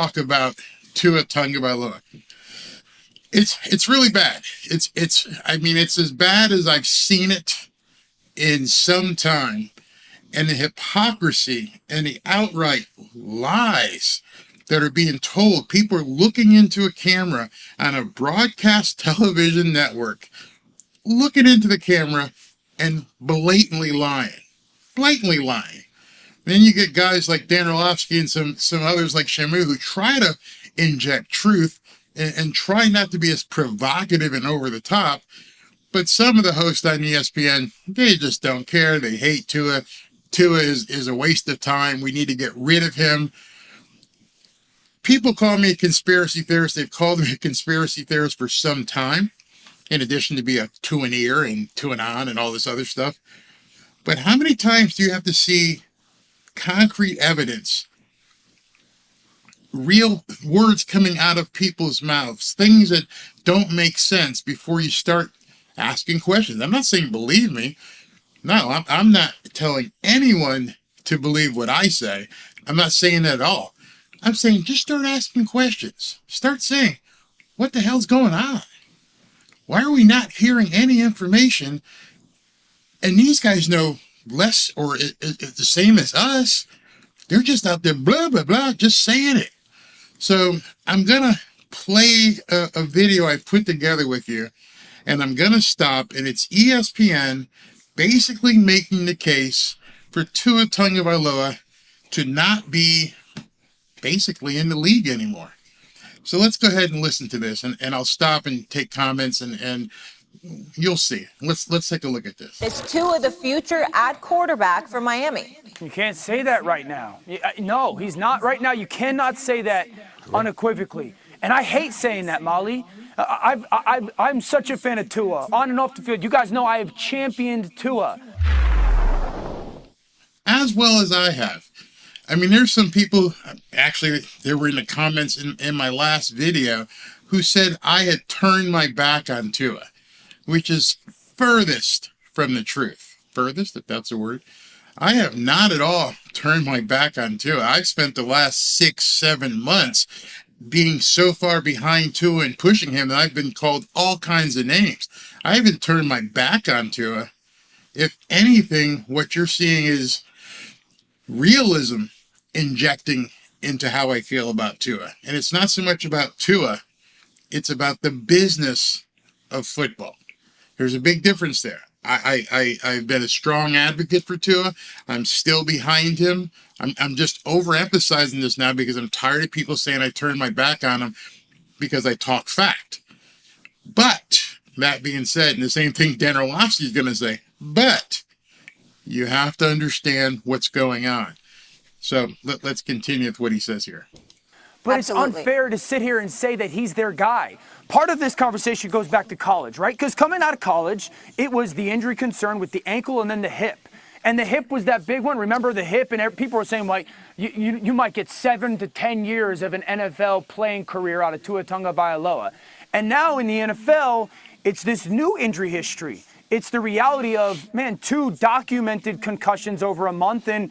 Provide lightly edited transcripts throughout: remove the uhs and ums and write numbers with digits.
talk about Tua Tagovailoa. It's really bad. It's as bad as I've seen it in some time. And the hypocrisy and the outright lies that are being told. People are looking into a camera on a broadcast television network, looking into the camera and blatantly lying. Blatantly lying. Then you get guys like Dan Orlovsky and some others like Shamu who try to inject truth and try not to be as provocative and over the top. But some of the hosts on ESPN, they just don't care. They hate Tua. Tua is a waste of time. We need to get rid of him. People call me a conspiracy theorist. They've called me a conspiracy theorist for some time, in addition to be a Tuaneer and Tuanon and all this other stuff. But how many times do you have to see concrete evidence, real words coming out of people's mouths, things that don't make sense before you start asking questions? I'm not saying believe me. No, I'm not telling anyone to believe what I say. I'm not saying that at all. I'm saying just start asking questions. Start saying, what the hell's going on? Why are we not hearing any information? And these guys know less or the same as us. They're just out there, blah, blah, blah, just saying it. So I'm going to play a video I put together with you, and I'm going to stop, and it's ESPN basically making the case for Tua Tagovailoa to not be basically in the league anymore. So let's go ahead and listen to this, and I'll stop and take comments, and you'll see. Let's take a look at this. Is Tua the future at quarterback for Miami? You can't say that right now. No, he's not right now. You cannot say that unequivocally. And I hate saying that, Molly. I'm such a fan of Tua, on and off the field. You guys know I have championed Tua. As well as I have. I mean, there's some people, actually, they were in the comments in my last video, who said I had turned my back on Tua, which is furthest from the truth. Furthest, if that's a word. I have not at all turned my back on Tua. I've spent the last 6-7 months being so far behind Tua and pushing him that I've been called all kinds of names. I haven't turned my back on Tua. If anything, what you're seeing is realism injecting into how I feel about Tua. And it's not so much about Tua, it's about the business of football. There's a big difference there. I've been a strong advocate for Tua. I'm still behind him. I'm just overemphasizing this now because I'm tired of people saying I turned my back on him because I talk fact. But that being said, and the same thing Dan Orlovsky is going to say, but you have to understand what's going on. So let's continue with what he says here. But Absolutely. It's unfair to sit here and say that he's their guy. Part of this conversation goes back to college, right? Because coming out of college, it was the injury concern with the ankle and then the hip. And the hip was that big one. Remember the hip? And people were saying, like, you might get 7 to 10 years of an NFL playing career out of Tua Tagovailoa. And now in the NFL, it's this new injury history. It's the reality of, man, 2 documented concussions over a month, and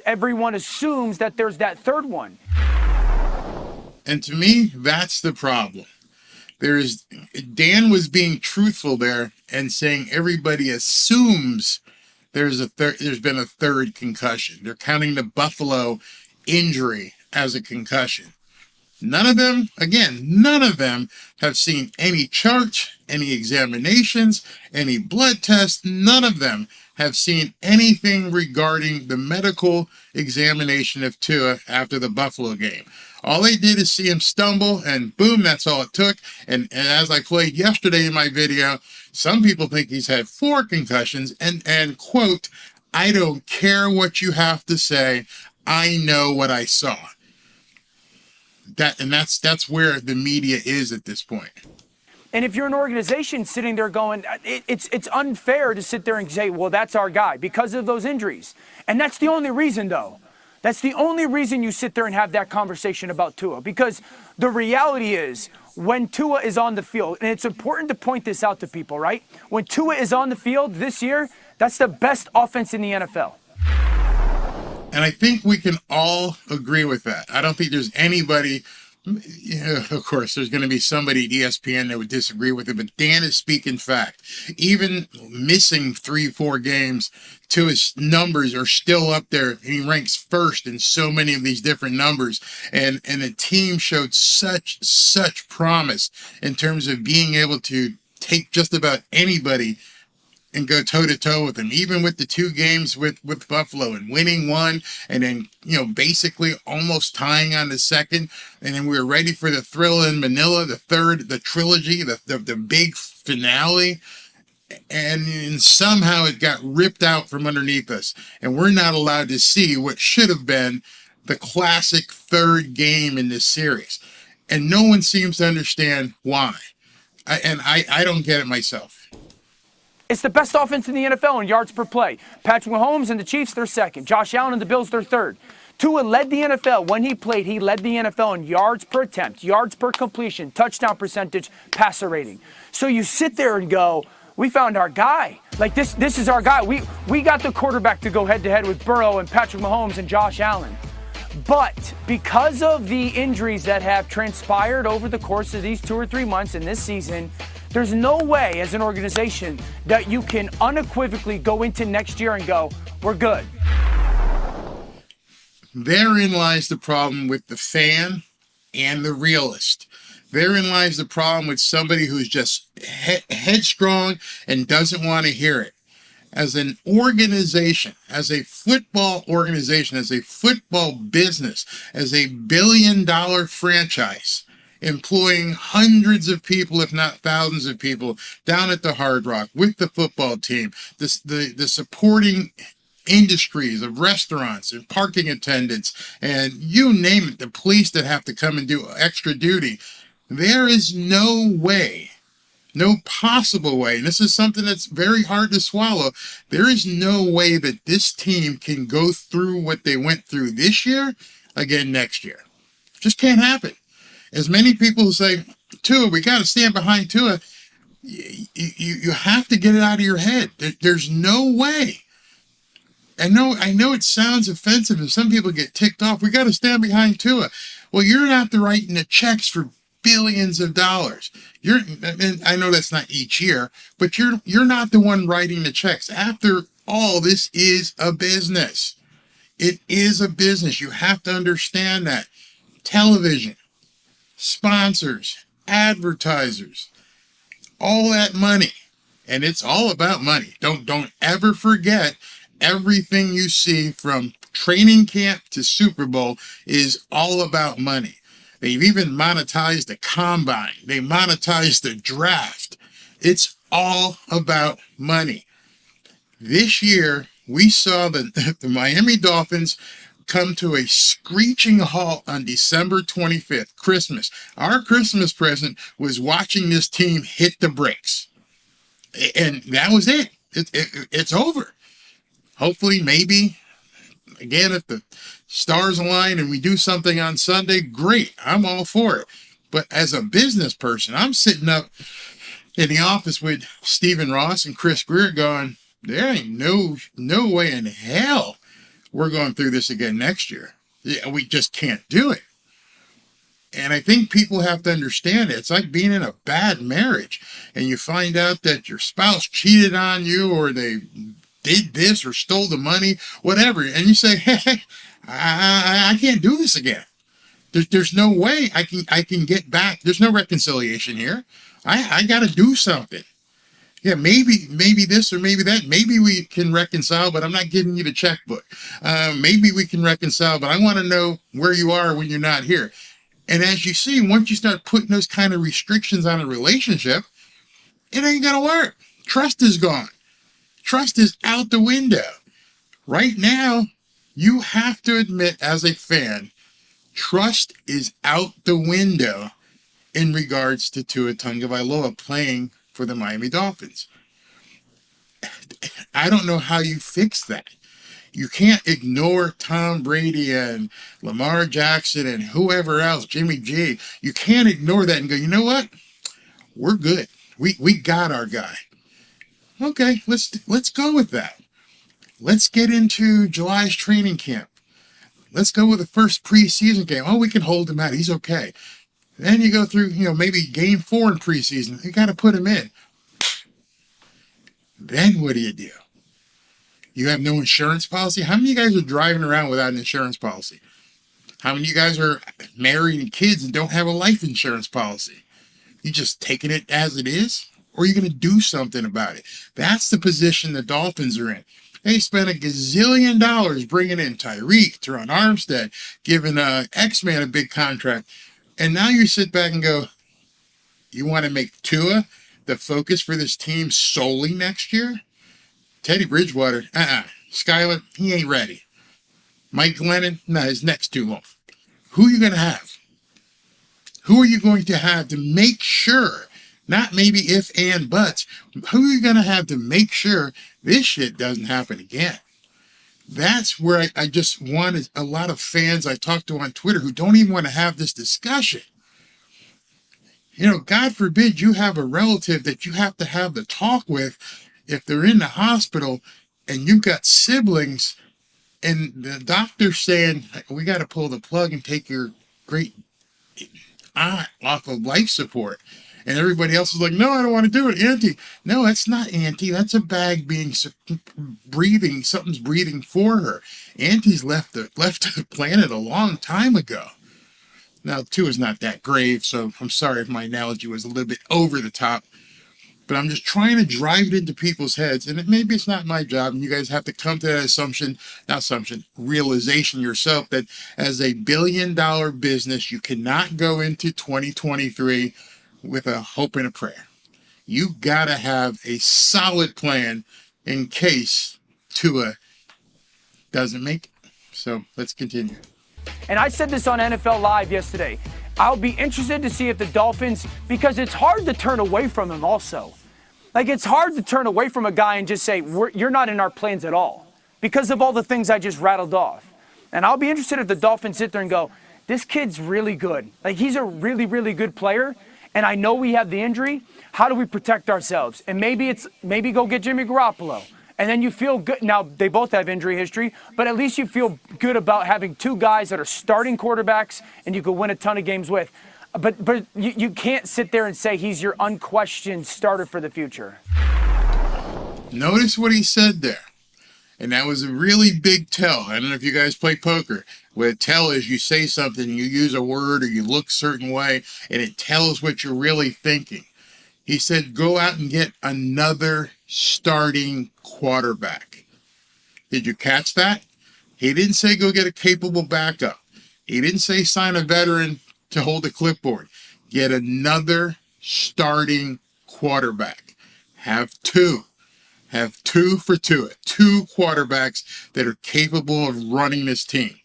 everyone assumes that there's that third one. And to me, that's the problem. Dan was being truthful there and saying everybody assumes there's been a third concussion. They're counting the Buffalo injury as a concussion. None of them have seen any charts, any examinations, any blood tests. None of them have seen anything regarding the medical examination of Tua after the Buffalo game. All they did is see him stumble, and boom, that's all it took. And as I played yesterday in my video, some people think he's had 4 concussions, and quote, I don't care what you have to say. I know what I saw. That's where the media is at this point. And if you're an organization sitting there going, it's unfair to sit there and say, well, that's our guy because of those injuries. And that's the only reason, though. That's the only reason you sit there and have that conversation about Tua. Because the reality is, when Tua is on the field, and it's important to point this out to people, right? When Tua is on the field this year, that's the best offense in the NFL. And I think we can all agree with that. I don't think there's anybody, of course, there's going to be somebody at ESPN that would disagree with it, but Dan is speaking fact. Even missing 3-4 games, to his numbers are still up there. He ranks first in so many of these different numbers. And the team showed such promise in terms of being able to take just about anybody and go toe to toe with them, even with the 2 games with Buffalo and winning one, and then, basically almost tying on the second. And then we were ready for the thrill in Manila, the third, the trilogy, the big finale. And somehow it got ripped out from underneath us. And we're not allowed to see what should have been the classic third game in this series. And no one seems to understand why. I don't get it myself. It's the best offense in the NFL in yards per play. Patrick Mahomes and the Chiefs, they're second. Josh Allen and the Bills, they're third. Tua led the NFL. When he played, he led the NFL in yards per attempt, yards per completion, touchdown percentage, passer rating. So you sit there and go, we found our guy. Like, this is our guy. We got the quarterback to go head-to-head with Burrow and Patrick Mahomes and Josh Allen. But because of the injuries that have transpired over the course of these 2 or 3 months in this season, there's no way as an organization that you can unequivocally go into next year and go, we're good. Therein lies the problem with the fan and the realist. Therein lies the problem with somebody who's just headstrong and doesn't want to hear it. As an organization, as a football organization, as a football business, as a billion-dollar franchise, employing hundreds of people, if not thousands of people, down at the Hard Rock with the football team, the supporting industries of restaurants and parking attendants, and you name it, the police that have to come and do extra duty. There is no way, no possible way, and this is something that's very hard to swallow, there is no way that this team can go through what they went through this year again next year. Just can't happen. As many people say, Tua, we got to stand behind Tua. You have to get it out of your head. There's no way. I know it sounds offensive and some people get ticked off. We got to stand behind Tua. Well, you're not the writing the checks for billions of dollars. And I know that's not each year, but you're not the one writing the checks. After all, this is a business. It is a business. You have to understand that. Television, sponsors, advertisers, all that money. And it's all about money. Don't ever forget, everything you see from training camp to Super Bowl is all about money. They've even monetized the combine. They monetized the draft. It's all about money. This year, we saw the Miami Dolphins come to a screeching halt on December 25th, Christmas. Our Christmas present was watching this team hit the brakes. And that was it. It's over. Hopefully, maybe, again, if the stars align and we do something on Sunday, great. I'm all for it. But as a business person, I'm sitting up in the office with Stephen Ross and Chris Greer going, there ain't no way in hell we're going through this again next year. Yeah, we just can't do it. And I think people have to understand it. It's like being in a bad marriage and you find out that your spouse cheated on you or they did this or stole the money, whatever. And you say, hey, I can't do this again. There's no way I can get back. There's no reconciliation here. I got to do something. Yeah, maybe this or maybe that. Maybe we can reconcile, but I'm not giving you the checkbook. Maybe we can reconcile, but I want to know where you are when you're not here. And as you see, once you start putting those kind of restrictions on a relationship, it ain't going to work. Trust is gone. Trust is out the window. Right now, you have to admit as a fan, trust is out the window in regards to Tua Tagovailoa playing for the Miami Dolphins. I don't know how you fix that. You can't ignore Tom Brady and Lamar Jackson and whoever else, Jimmy G. You can't ignore that and go, you know what? We're good. We got our guy. Okay, let's go with that. Let's get into July's training camp. Let's go with the first preseason game. Oh, we can hold him out. He's okay. Then you go through, maybe game 4 in preseason. You got to put him in. Then what do? You have no insurance policy? How many of you guys are driving around without an insurance policy? How many of you guys are married and kids and don't have a life insurance policy? You just taking it as it is? Or are you going to do something about it? That's the position the Dolphins are in. They spent $1 gazillion bringing in Tyreek, Teron Armstead, giving X-Man a big contract. And now you sit back and go, you want to make Tua the focus for this team solely next year? Teddy Bridgewater, Skyler, he ain't ready. Mike Glennon, his neck's too long. Who are you going to have? Who are you going to have to make sure, not maybe if and buts, who are you going to have to make sure this shit doesn't happen again? That's where I just wanted a lot of fans I talk to on Twitter who don't even want to have this discussion. God forbid you have a relative that you have to have the talk with if they're in the hospital and you've got siblings and the doctor's saying, we got to pull the plug and take your great aunt off of life support. And everybody else is like, no, I don't want to do it, Auntie. No, that's not Auntie. That's a bag being breathing. Something's breathing for her. Auntie's left the planet a long time ago. Now, Tua's not that grave, so I'm sorry if my analogy was a little bit over the top. But I'm just trying to drive it into people's heads. And maybe it's not my job. And you guys have to come to that realization yourself that as a $1 billion business, you cannot go into 2023 with a hope and a prayer. You got to have a solid plan in case Tua doesn't make it. So let's continue. And I said this on NFL Live yesterday. I'll be interested to see if the Dolphins, because it's hard to turn away from him also. Like, it's hard to turn away from a guy and just say, you're not in our plans at all because of all the things I just rattled off. And I'll be interested if the Dolphins sit there and go, this kid's really good. Like, he's a really, really good player. And I know we have the injury. How do we protect ourselves? And maybe go get Jimmy Garoppolo. And then you feel good. Now, they both have injury history, but at least you feel good about having 2 guys that are starting quarterbacks and you could win a ton of games with. But you can't sit there and say he's your unquestioned starter for the future. Notice what he said there. And that was a really big tell. I don't know if you guys play poker. What a tell is you say something, you use a word or you look a certain way, and it tells what you're really thinking. He said, go out and get another starting quarterback. Did you catch that? He didn't say go get a capable backup. He didn't say sign a veteran to hold a clipboard. Get another starting quarterback. Have 2. Have 2 for Tua. 2 quarterbacks that are capable of running this team.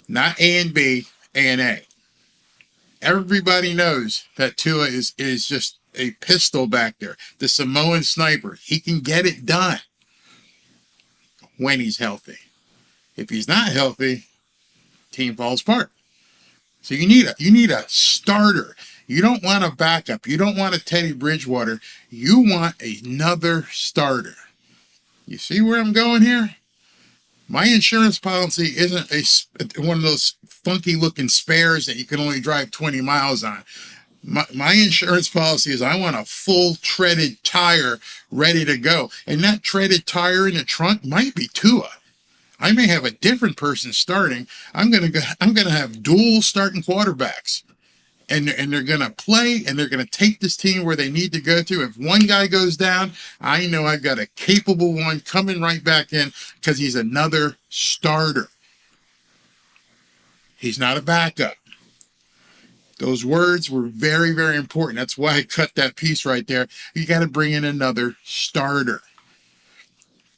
Not A and B, A and A. Everybody knows that Tua is just a pistol back there. The Samoan sniper. He can get it done when he's healthy. If he's not healthy, team falls apart. So you need a starter. You don't want a backup. You don't want a Teddy Bridgewater. You want another starter. You see where I'm going here? My insurance policy isn't one of those funky looking spares that you can only drive 20 miles on. My insurance policy is I want a full treaded tire ready to go. And that treaded tire in the trunk might be Tua. I may have a different person starting. I'm gonna have dual starting quarterbacks. And they're going to play, and they're going to take this team where they need to go to. If one guy goes down, I know I've got a capable one coming right back in because he's another starter. He's not a backup. Those words were very, very important. That's why I cut that piece right there. You got to bring in another starter.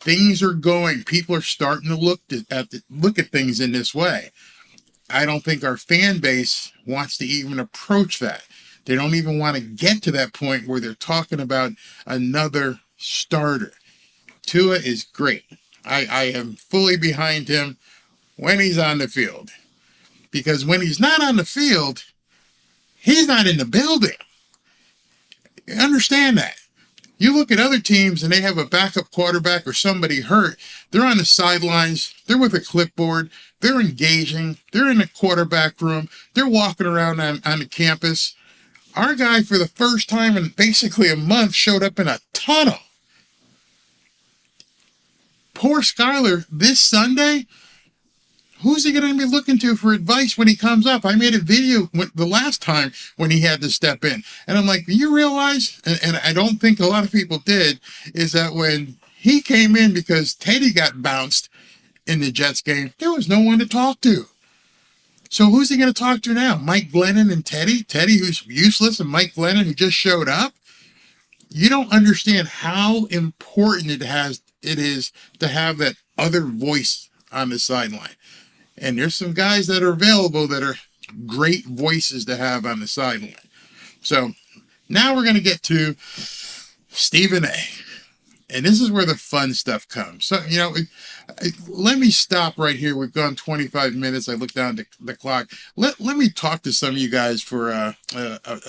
Things are going. People are starting to look at things in this way. I don't think our fan base wants to even approach that. They don't even want to get to that point where they're talking about another starter. Tua is great. I am fully behind him when he's on the field. Because when he's not on the field, he's not in the building. You understand that. You look at other teams and they have a backup quarterback or somebody hurt. They're on the sidelines. They're with a clipboard. They're engaging. They're in the quarterback room. They're walking around on the campus. Our guy, for the first time in basically a month, showed up in a tunnel. Poor Skyler, this Sunday, who's he going to be looking to for advice when he comes up? I made a video the last time when he had to step in. And I'm like, do you realize, and I don't think a lot of people did, is that when he came in because Teddy got bounced in the Jets game, there was no one to talk to. So who's he going to talk to now? Mike Glennon and Teddy? Teddy, who's useless, and Mike Glennon, who just showed up? You don't understand how important it is to have that other voice on the sideline. And there's some guys that are available that are great voices to have on the sideline. So now we're going to get to Stephen A. And this is where the fun stuff comes. So, let me stop right here. We've gone 25 minutes. I looked down at the clock. Let me talk to some of you guys for a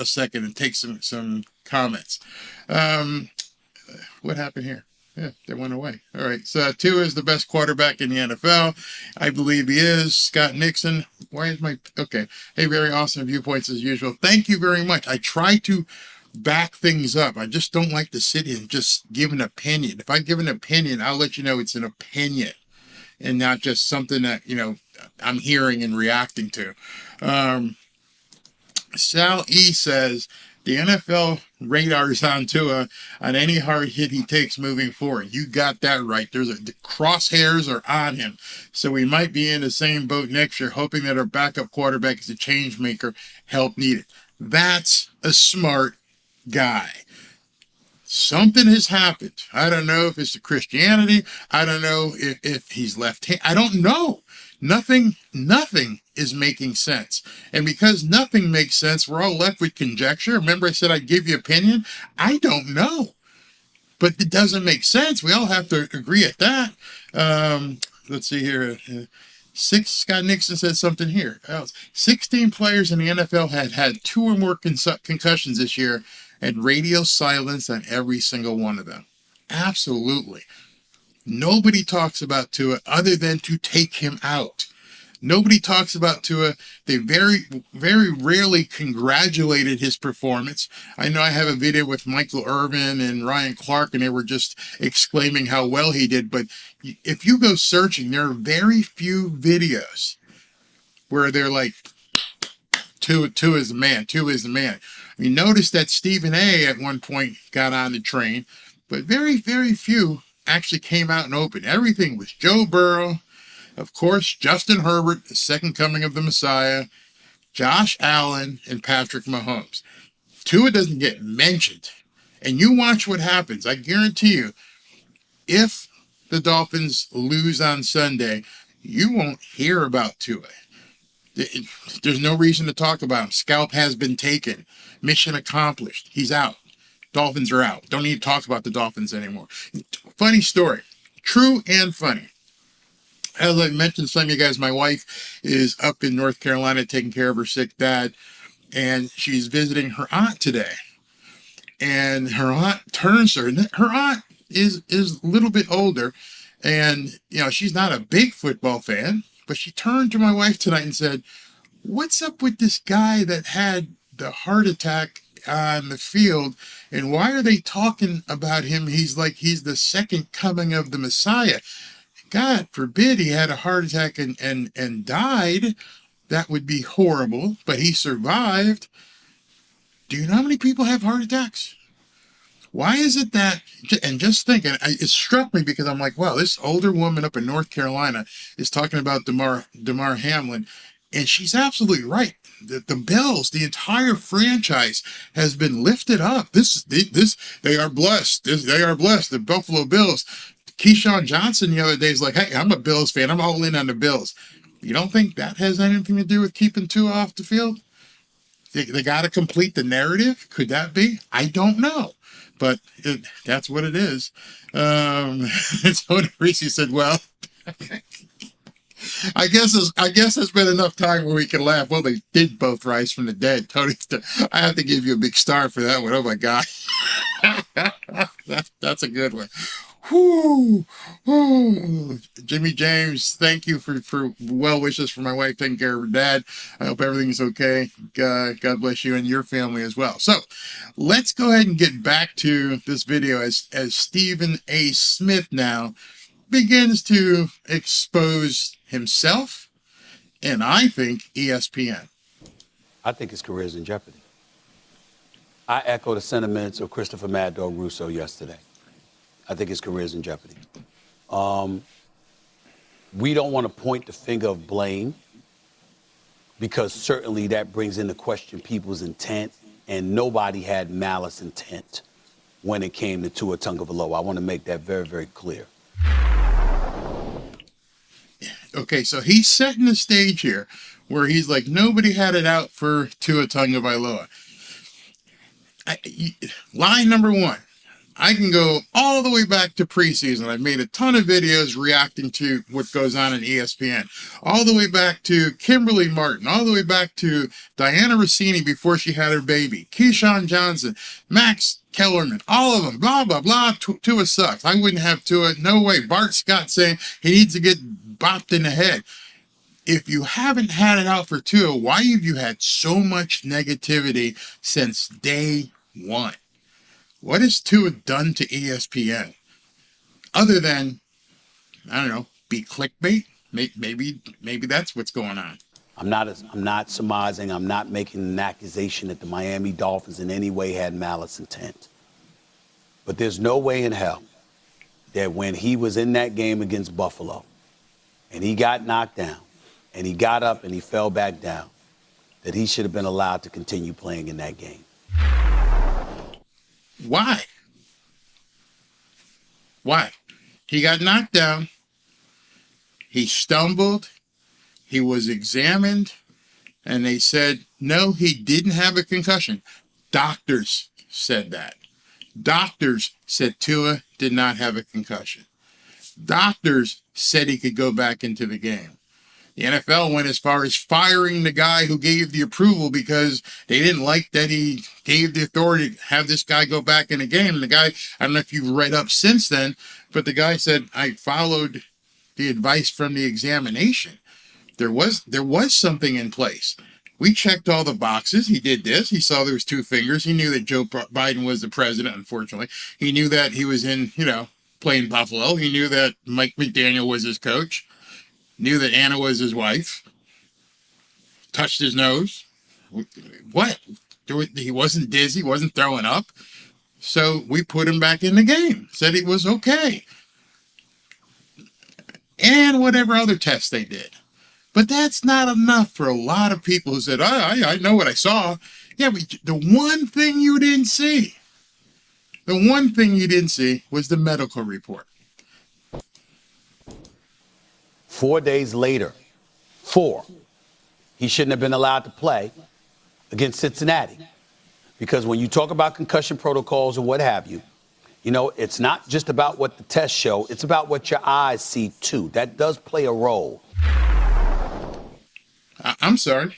second and take some comments. What happened here? Yeah, they went away. All right. So Tua is the best quarterback in the NFL. I believe he is. Scott Nixon. Why is my... Okay. Hey, very awesome viewpoints as usual. Thank you very much. I try to back things up. I just don't like to sit here and just give an opinion. If I give an opinion, I'll let you know it's an opinion and not just something that, I'm hearing and reacting to. Sal E says, the NFL radar is on Tua on any hard hit he takes moving forward. You got that right. The crosshairs are on him. So we might be in the same boat next year, hoping that our backup quarterback is a change maker, help needed. That's a smart guy. Something has happened. I don't know if it's the Christianity. I don't know if he's left-handed. I don't know. Nothing is making sense. And because nothing makes sense, we're all left with conjecture. Remember I said I'd give you opinion? I don't know. But it doesn't make sense. We all have to agree at that. Let's see here. Scott Nixon said something here. 16 players in the NFL had 2 or more concussions this year and radio silence on every single one of them. Absolutely. Nobody talks about Tua other than to take him out. Nobody talks about Tua. They very, very rarely congratulated his performance. I know I have a video with Michael Irvin and Ryan Clark, and they were just exclaiming how well he did. But if you go searching, there are very few videos where they're like, Tua is the man. Tua is the man. We noticed that Stephen A. at one point got on the train, but very, very few actually came out and opened. Everything was Joe Burrow, of course, Justin Herbert, the second coming of the Messiah, Josh Allen, and Patrick Mahomes. Tua doesn't get mentioned. And you watch what happens. I guarantee you, if the Dolphins lose on Sunday, you won't hear about Tua. There's no reason to talk about him. Scalp has been taken. Mission accomplished. He's out. Dolphins are out. Don't need to talk about the Dolphins anymore. Funny story. True and funny. As I mentioned to some of you guys, my wife is up in North Carolina taking care of her sick dad, and she's visiting her aunt today. And her aunt turns to her, and her aunt is a little bit older, and she's not a big football fan, but she turned to my wife tonight and said, "What's up with this guy that had the heart attack on the field, and why are they talking about him? He's the second coming of the Messiah. God forbid he had a heart attack and died. That would be horrible, but he survived." Do you know how many people have heart attacks? Why is it that, and just think, and it struck me because I'm like, wow, this older woman up in North Carolina is talking about Damar Hamlin, and she's absolutely right. The Bills, the entire franchise has been lifted up. They are blessed. They are blessed. The Buffalo Bills. Keyshawn Johnson the other day is like, hey, I'm a Bills fan. I'm all in on the Bills. You don't think that has anything to do with keeping Tua off the field? They got to complete the narrative. Could that be? I don't know. But that's what it is. Tony Reese said, well, I guess there's been enough time where we can laugh. Well, they did both rise from the dead. Tony, I have to give you a big star for that one. Oh, my God. That's a good one. Whew. Whew. Jimmy James, thank you for well wishes for my wife taking care of her dad. I hope everything's okay. God bless you and your family as well. So let's go ahead and get back to this video as Stephen A. Smith now begins to expose himself and I think ESPN. I think his career is in jeopardy. I echo the sentiments of Christopher Mad Dog Russo yesterday. I think his career is in jeopardy. We don't want to point the finger of blame because certainly that brings into question people's intent, and nobody had malice intent when it came to Tua Tagovailoa. I want to make that very, very clear. Okay, so he's setting the stage here where he's like, nobody had it out for Tua Tagovailoa. Line number one, I can go all the way back to preseason. I've made a ton of videos reacting to what goes on in ESPN. All the way back to Kimberly Martin. All the way back to Diana Rossini before she had her baby. Keyshawn Johnson. Max Kellerman. All of them. Blah, blah, blah. Tua sucks. I wouldn't have Tua. No way. Bart Scott saying he needs to get bopped in the head. If you haven't had it out for Tua, why have you had so much negativity since day one? What has Tua done to ESPN? Other than, I don't know, be clickbait? Maybe that's what's going on. I'm not surmising. I'm not making an accusation that the Miami Dolphins in any way had malice intent. But there's no way in hell that when he was in that game against Buffalo and he got knocked down and he got up and he fell back down, that he should have been allowed to continue playing in that game. Why? Why? He got knocked down. He stumbled. He was examined. And they said, no, he didn't have a concussion. Doctors said that. Doctors said Tua did not have a concussion. Doctors said he could go back into the game. The NFL went as far as firing the guy who gave the approval because they didn't like that he gave the authority to have this guy go back in the game. The guy, I don't know if you've read up since then, but the guy said, I followed the advice from the examination. There was something in place. We checked all the boxes. He did this. He saw there was two fingers. He knew that Joe Biden was the president, unfortunately. He knew that he was in, playing Buffalo. He knew that Mike McDaniel was his coach. Knew that Anna was his wife. Touched his nose. What? He wasn't dizzy, wasn't throwing up. So we put him back in the game. Said it was okay. And whatever other tests they did. But that's not enough for a lot of people who said, I know what I saw. Yeah, but the one thing you didn't see, was the medical report. 4 days later, he shouldn't have been allowed to play against Cincinnati. Because when you talk about concussion protocols and what have you, it's not just about what the tests show, it's about what your eyes see too. That does play a role. I'm sorry.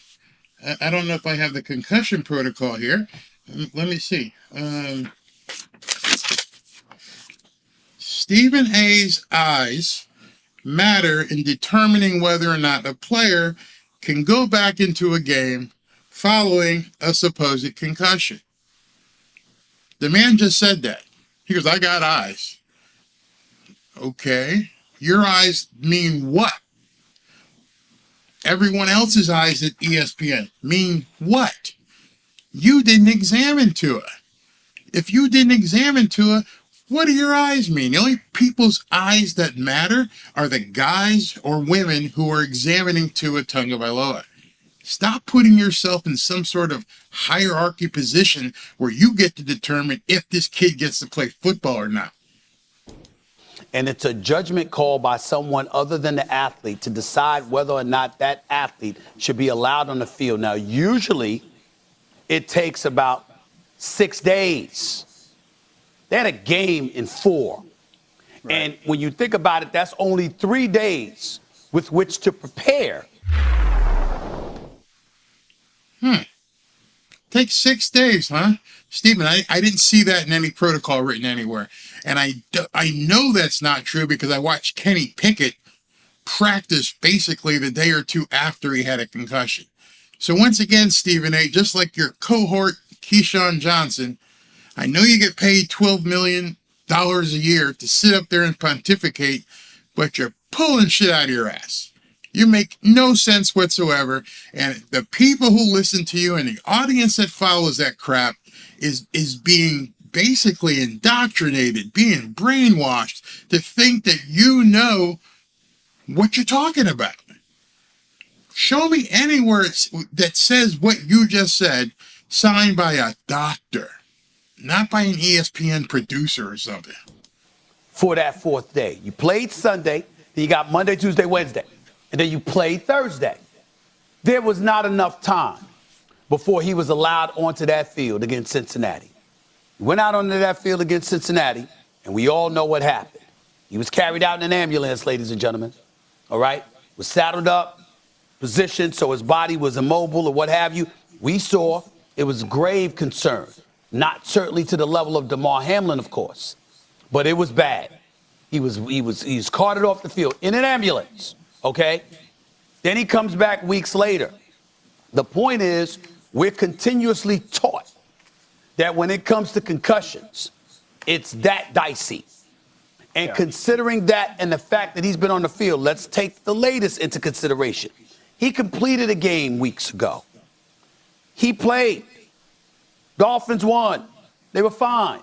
I don't know if I have the concussion protocol here. Let me see. Stephen A's eyes matter in determining whether or not a player can go back into a game following a supposed concussion. The man just said that. He goes, I got eyes. Okay. Your eyes mean what? Everyone else's eyes at ESPN mean what? You didn't examine Tua. If you didn't examine Tua, what do your eyes mean? The only people's eyes that matter are the guys or women who are examining Tua Tagovailoa. Stop putting yourself in some sort of hierarchy position where you get to determine if this kid gets to play football or not. And it's a judgment call by someone other than the athlete to decide whether or not that athlete should be allowed on the field. Now, usually it takes about 6 days. They had a game in 4. Right. And when you think about it, that's only 3 days with which to prepare. Take 6 days, huh? Stephen, I didn't see that in any protocol written anywhere. And I know that's not true because I watched Kenny Pickett practice basically the day or two after he had a concussion. So once again, Stephen A., just like your cohort, Keyshawn Johnson, I know you get paid $12 million a year to sit up there and pontificate, but you're pulling shit out of your ass. You make no sense whatsoever, and the people who listen to you and the audience that follows that crap is being basically indoctrinated, being brainwashed to think that you know what you're talking about. Show me anywhere that says what you just said, signed by a doctor, not by an ESPN producer or something. For that 4th day. You played Sunday, then you got Monday, Tuesday, Wednesday, and then you played Thursday. There was not enough time before he was allowed onto that field against Cincinnati. He went out onto that field against Cincinnati, and we all know what happened. He was carried out in an ambulance, ladies and gentlemen, all right? Was saddled up, positioned so his body was immobile or what have you. We saw it was grave concern, not certainly to the level of Damar Hamlin, of course, but it was bad. He was carted off the field in an ambulance, okay? Then he comes back weeks later. The point is, we're continuously taught that when it comes to concussions, it's that dicey. And considering that and the fact that he's been on the field, let's take the latest into consideration. He completed a game weeks ago. He played. Dolphins won. They were fine.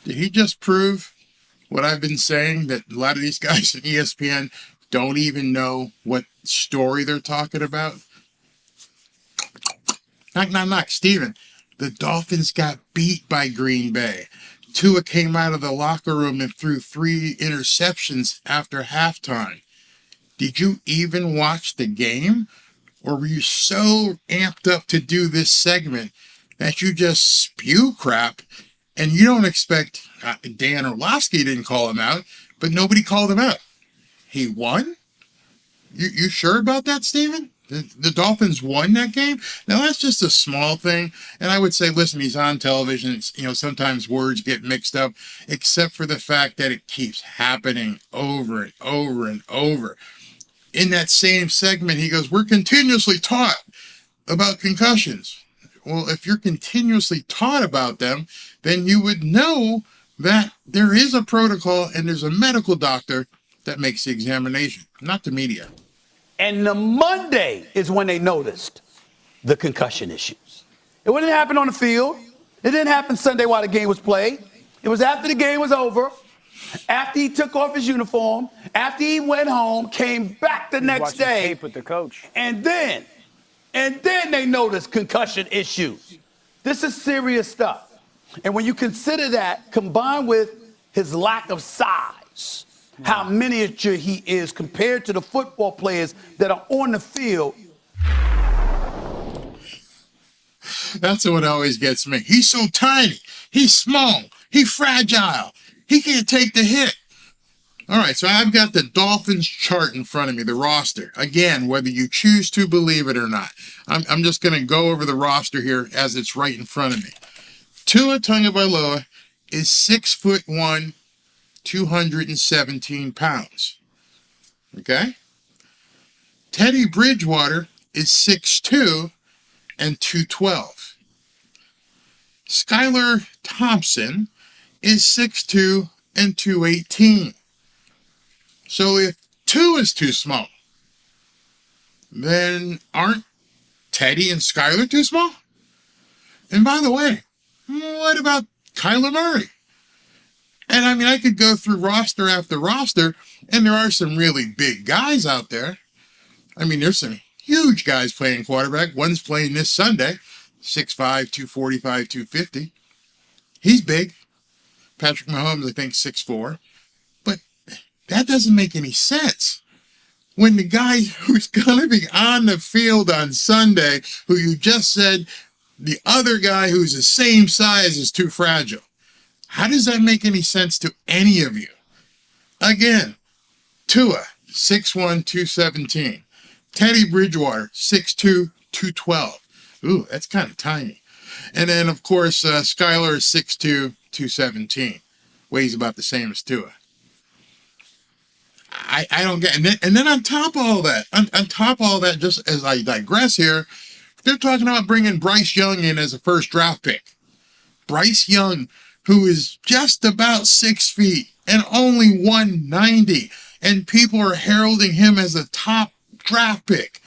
Did he just prove what I've been saying, that a lot of these guys in ESPN don't even know what story they're talking about? Knock, Steven. The Dolphins got beat by Green Bay. Tua came out of the locker room and threw 3 interceptions after halftime. Did you even watch the game? Or were you so amped up to do this segment that you just spew crap and you don't expect Dan Orlovsky didn't call him out, but nobody called him out? He won? You sure about that, Steven? The Dolphins won that game? Now, that's just a small thing. And I would say, listen, he's on television. Sometimes words get mixed up, except for the fact that it keeps happening over and over and over. In that same segment, he goes, we're continuously taught about concussions. Well, if you're continuously taught about them, then you would know that there is a protocol and there's a medical doctor that makes the examination, not the media. And the Monday is when they noticed the concussion issues. It didn't happen on the field. It didn't happen Sunday while the game was played. It was after the game was over, after he took off his uniform, after he went home, came back the next day. Tape with the coach. And then they noticed concussion issues. This is serious stuff. And when you consider that, combined with his lack of size, how miniature he is compared to the football players that are on the field. That's what always gets me. He's so tiny. He's small. He's fragile. He can't take the hit. All right, so I've got the Dolphins chart in front of me, the roster. Again, whether you choose to believe it or not. I'm just going to go over the roster here as it's right in front of me. Tua Tagovailoa is 6'1", 217 pounds. Okay? Teddy Bridgewater is 6'2", and 212. Skylar Thompson is 6'2", and 218. So if 2 is too small, then aren't Teddy and Skylar too small? And by the way, what about Kyler Murray? And I mean, I could go through roster after roster, and there are some really big guys out there. I mean, there's some huge guys playing quarterback. One's playing this Sunday, 6'5", 245, 250. He's big. Patrick Mahomes, I think, 6'4". But that doesn't make any sense. When the guy who's going to be on the field on Sunday, who you just said, the other guy who's the same size is too fragile. How does that make any sense to any of you? Again, Tua, 6'1", 217. Teddy Bridgewater, 6'2", 212. Ooh, that's kind of tiny. And then, of course, Skylar is 6'2", 217. Weighs about the same as Tua. I don't get, and then on top of all that, just as I digress here, they're talking about bringing Bryce Young in as a first draft pick. Bryce Young, who is just about 6 feet and only 190, and people are heralding him as a top draft pick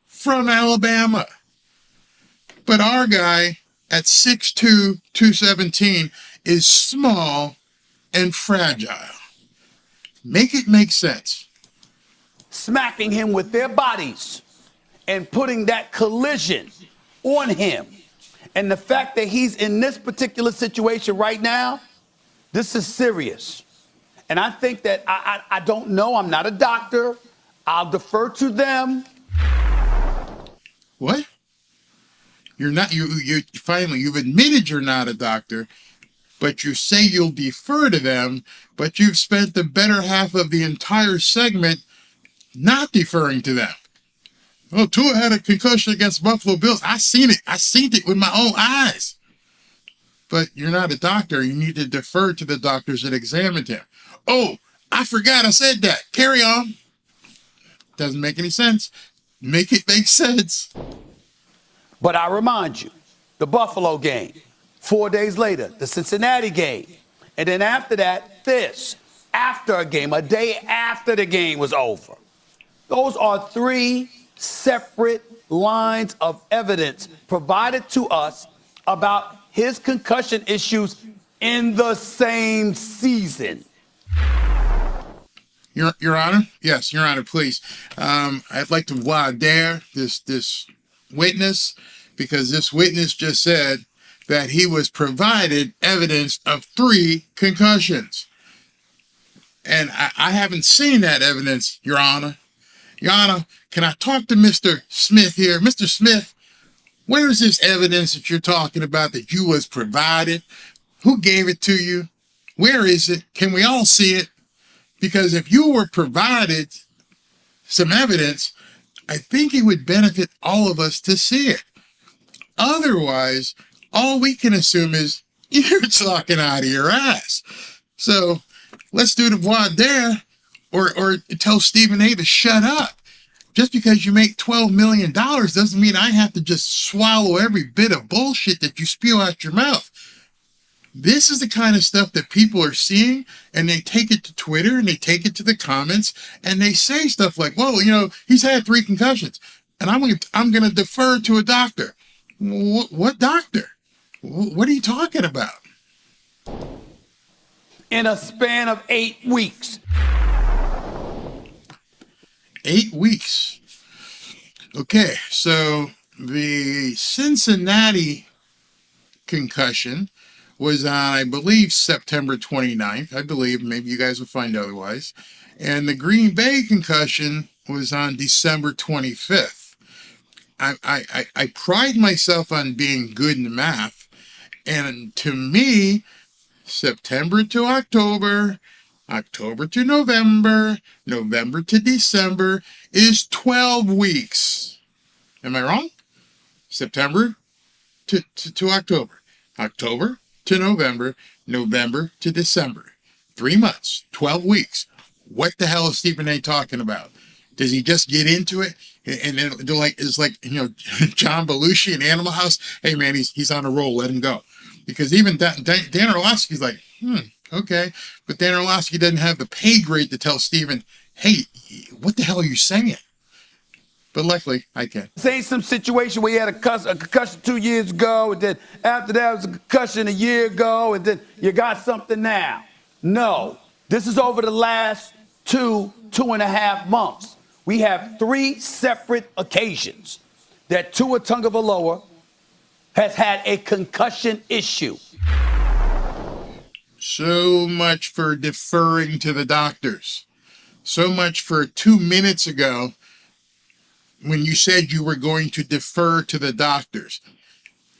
from Alabama. But our guy at 6'2", 217 is small and fragile. Make it make sense. Smacking him with their bodies and putting that collision on him. And the fact that he's in this particular situation right now, this is serious. And I think that I don't know. I'm not a doctor. I'll defer to them. What? You're not, you finally, you've admitted you're not a doctor, but you say you'll defer to them, but you've spent the better half of the entire segment not deferring to them. Oh, Tua had a concussion against Buffalo Bills. I seen it with my own eyes. But you're not a doctor. You need to defer to the doctors that examined him. Oh, I forgot I said that. Carry on. Doesn't make any sense. Make it make sense. But I remind you, the Buffalo game, 4 days later, the Cincinnati game, and then after that, this, after a game, a day after the game was over. Those are 3 separate lines of evidence provided to us about his concussion issues in the same season. Your Honor? Yes, Your Honor, please. I'd like to voir dire this witness, because this witness just said that he was provided evidence of 3 concussions. And I haven't seen that evidence, Your Honor. Your Honor, can I talk to Mr. Smith here? Mr. Smith, where is this evidence that you're talking about that you was provided? Who gave it to you? Where is it? Can we all see it? Because if you were provided some evidence, I think it would benefit all of us to see it. Otherwise, all we can assume is you're talking out of your ass. So let's do the voir dire, or tell Stephen A to shut up. Just because you make $12 million doesn't mean I have to just swallow every bit of bullshit that you spew out your mouth. This is the kind of stuff that people are seeing, and they take it to Twitter and they take it to the comments, and they say stuff like, well, he's had 3 concussions, and I'm going to defer to a doctor. What doctor? What are you talking about? In a span of 8 weeks. 8 weeks. Okay, so the Cincinnati concussion was on, I believe, September 29th. I believe, maybe you guys will find otherwise. And the Green Bay concussion was on December 25th. I pride myself on being good in math. And to me, September to October, October to November, November to December is 12 weeks. Am I wrong? September to October, October to November, November to December. 3 months, 12 weeks. What the hell is Stephen A talking about? Does he just get into it? And then it's like John Belushi in Animal House. Hey man, he's on a roll. Let him go. Because even Dan Orlovsky's like, okay. But Dan Orlovsky doesn't have the pay grade to tell Stephen, hey, what the hell are you saying? But luckily, I can. Say some situation where you had a concussion 2 years ago, and then after that was a concussion a year ago, and then you got something now. No, this is over the last 2.5 months. We have 3 separate occasions that Tua Tagovailoa has had a concussion issue. So much for deferring to the doctors. So much for 2 minutes ago when you said you were going to defer to the doctors.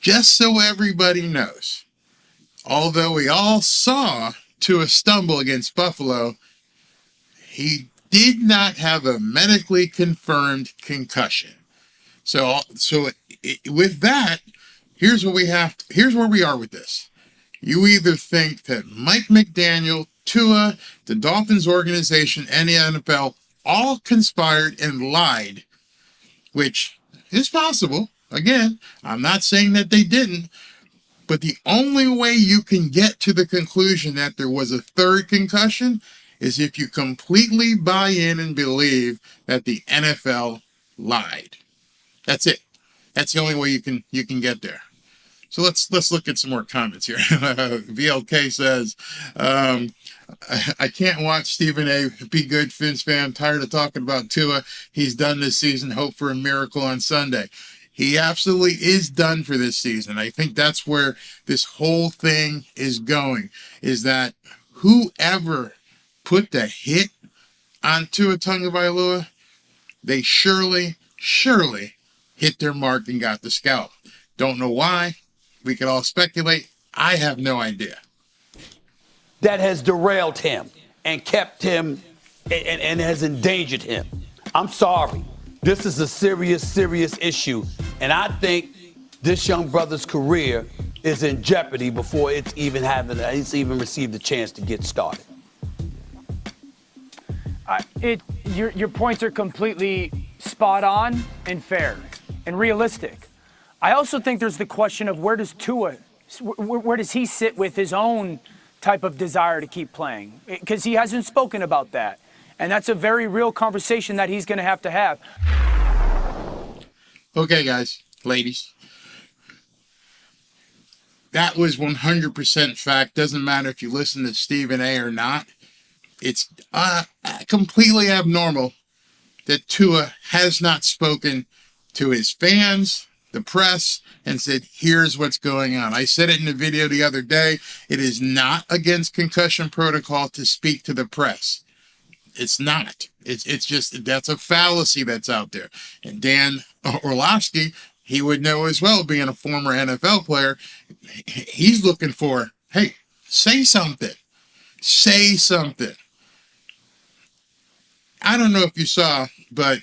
Just so everybody knows, although we all saw Tua stumble against Buffalo, he did not have a medically confirmed concussion. So with that, here's where we are with this. You either think that Mike McDaniel, Tua, the Dolphins organization, and the NFL all conspired and lied, which is possible. Again, I'm not saying that they didn't, but the only way you can get to the conclusion that there was a third concussion is if you completely buy in and believe that the NFL lied. That's it. That's the only way you can get there. So let's look at some more comments here. VLK says, I can't watch Stephen A. Be good, Fins fan. I'm tired of talking about Tua. He's done this season. Hope for a miracle on Sunday. He absolutely is done for this season. I think that's where this whole thing is going, is that whoever put the hit on Tua Tagovailoa, they surely hit their mark and got the scalp. Don't know why. We could all speculate. I have no idea. That has derailed him and kept him and has endangered him. I'm sorry. This is a serious issue. And I think this young brother's career is in jeopardy before it's even received a chance to get started. Your points are completely spot on and fair and realistic. I also think there's the question of where does he sit with his own type of desire to keep playing? Because he hasn't spoken about that. And that's a very real conversation that he's going to have. Okay, guys, ladies. That was 100% fact. Doesn't matter if you listen to Stephen A. or not. It's completely abnormal that Tua has not spoken to his fans, the press, and said, here's what's going on. I said it in the video the other day. It is not against concussion protocol to speak to the press. It's not. It's just, that's a fallacy that's out there. And Dan Orlovsky, he would know as well, being a former NFL player, he's looking for, hey, say something. Say something. I don't know if you saw, but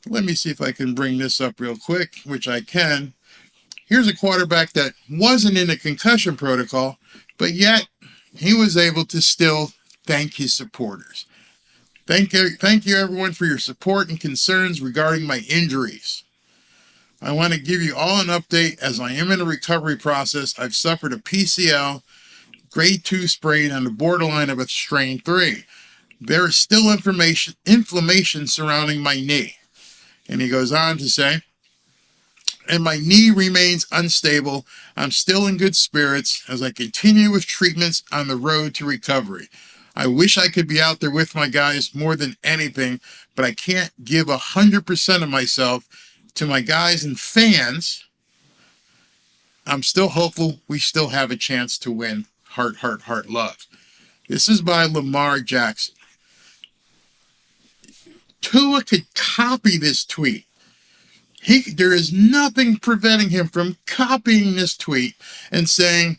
let me see if I can bring this up real quick, which I can. Here's a quarterback that wasn't in a concussion protocol, but yet he was able to still thank his supporters. Thank you everyone for your support and concerns regarding my injuries. I want to give you all an update as I am in a recovery process. I've suffered a PCL, grade 2 sprain on the borderline of a strain 3. There is still inflammation surrounding my knee. And he goes on to say, and my knee remains unstable. I'm still in good spirits as I continue with treatments on the road to recovery. I wish I could be out there with my guys more than anything, but I can't give 100% of myself to my guys and fans. I'm still hopeful we still have a chance to win. Heart, heart, heart, love. This is by Lamar Jackson. Tua could copy this tweet. There is nothing preventing him from copying this tweet and saying,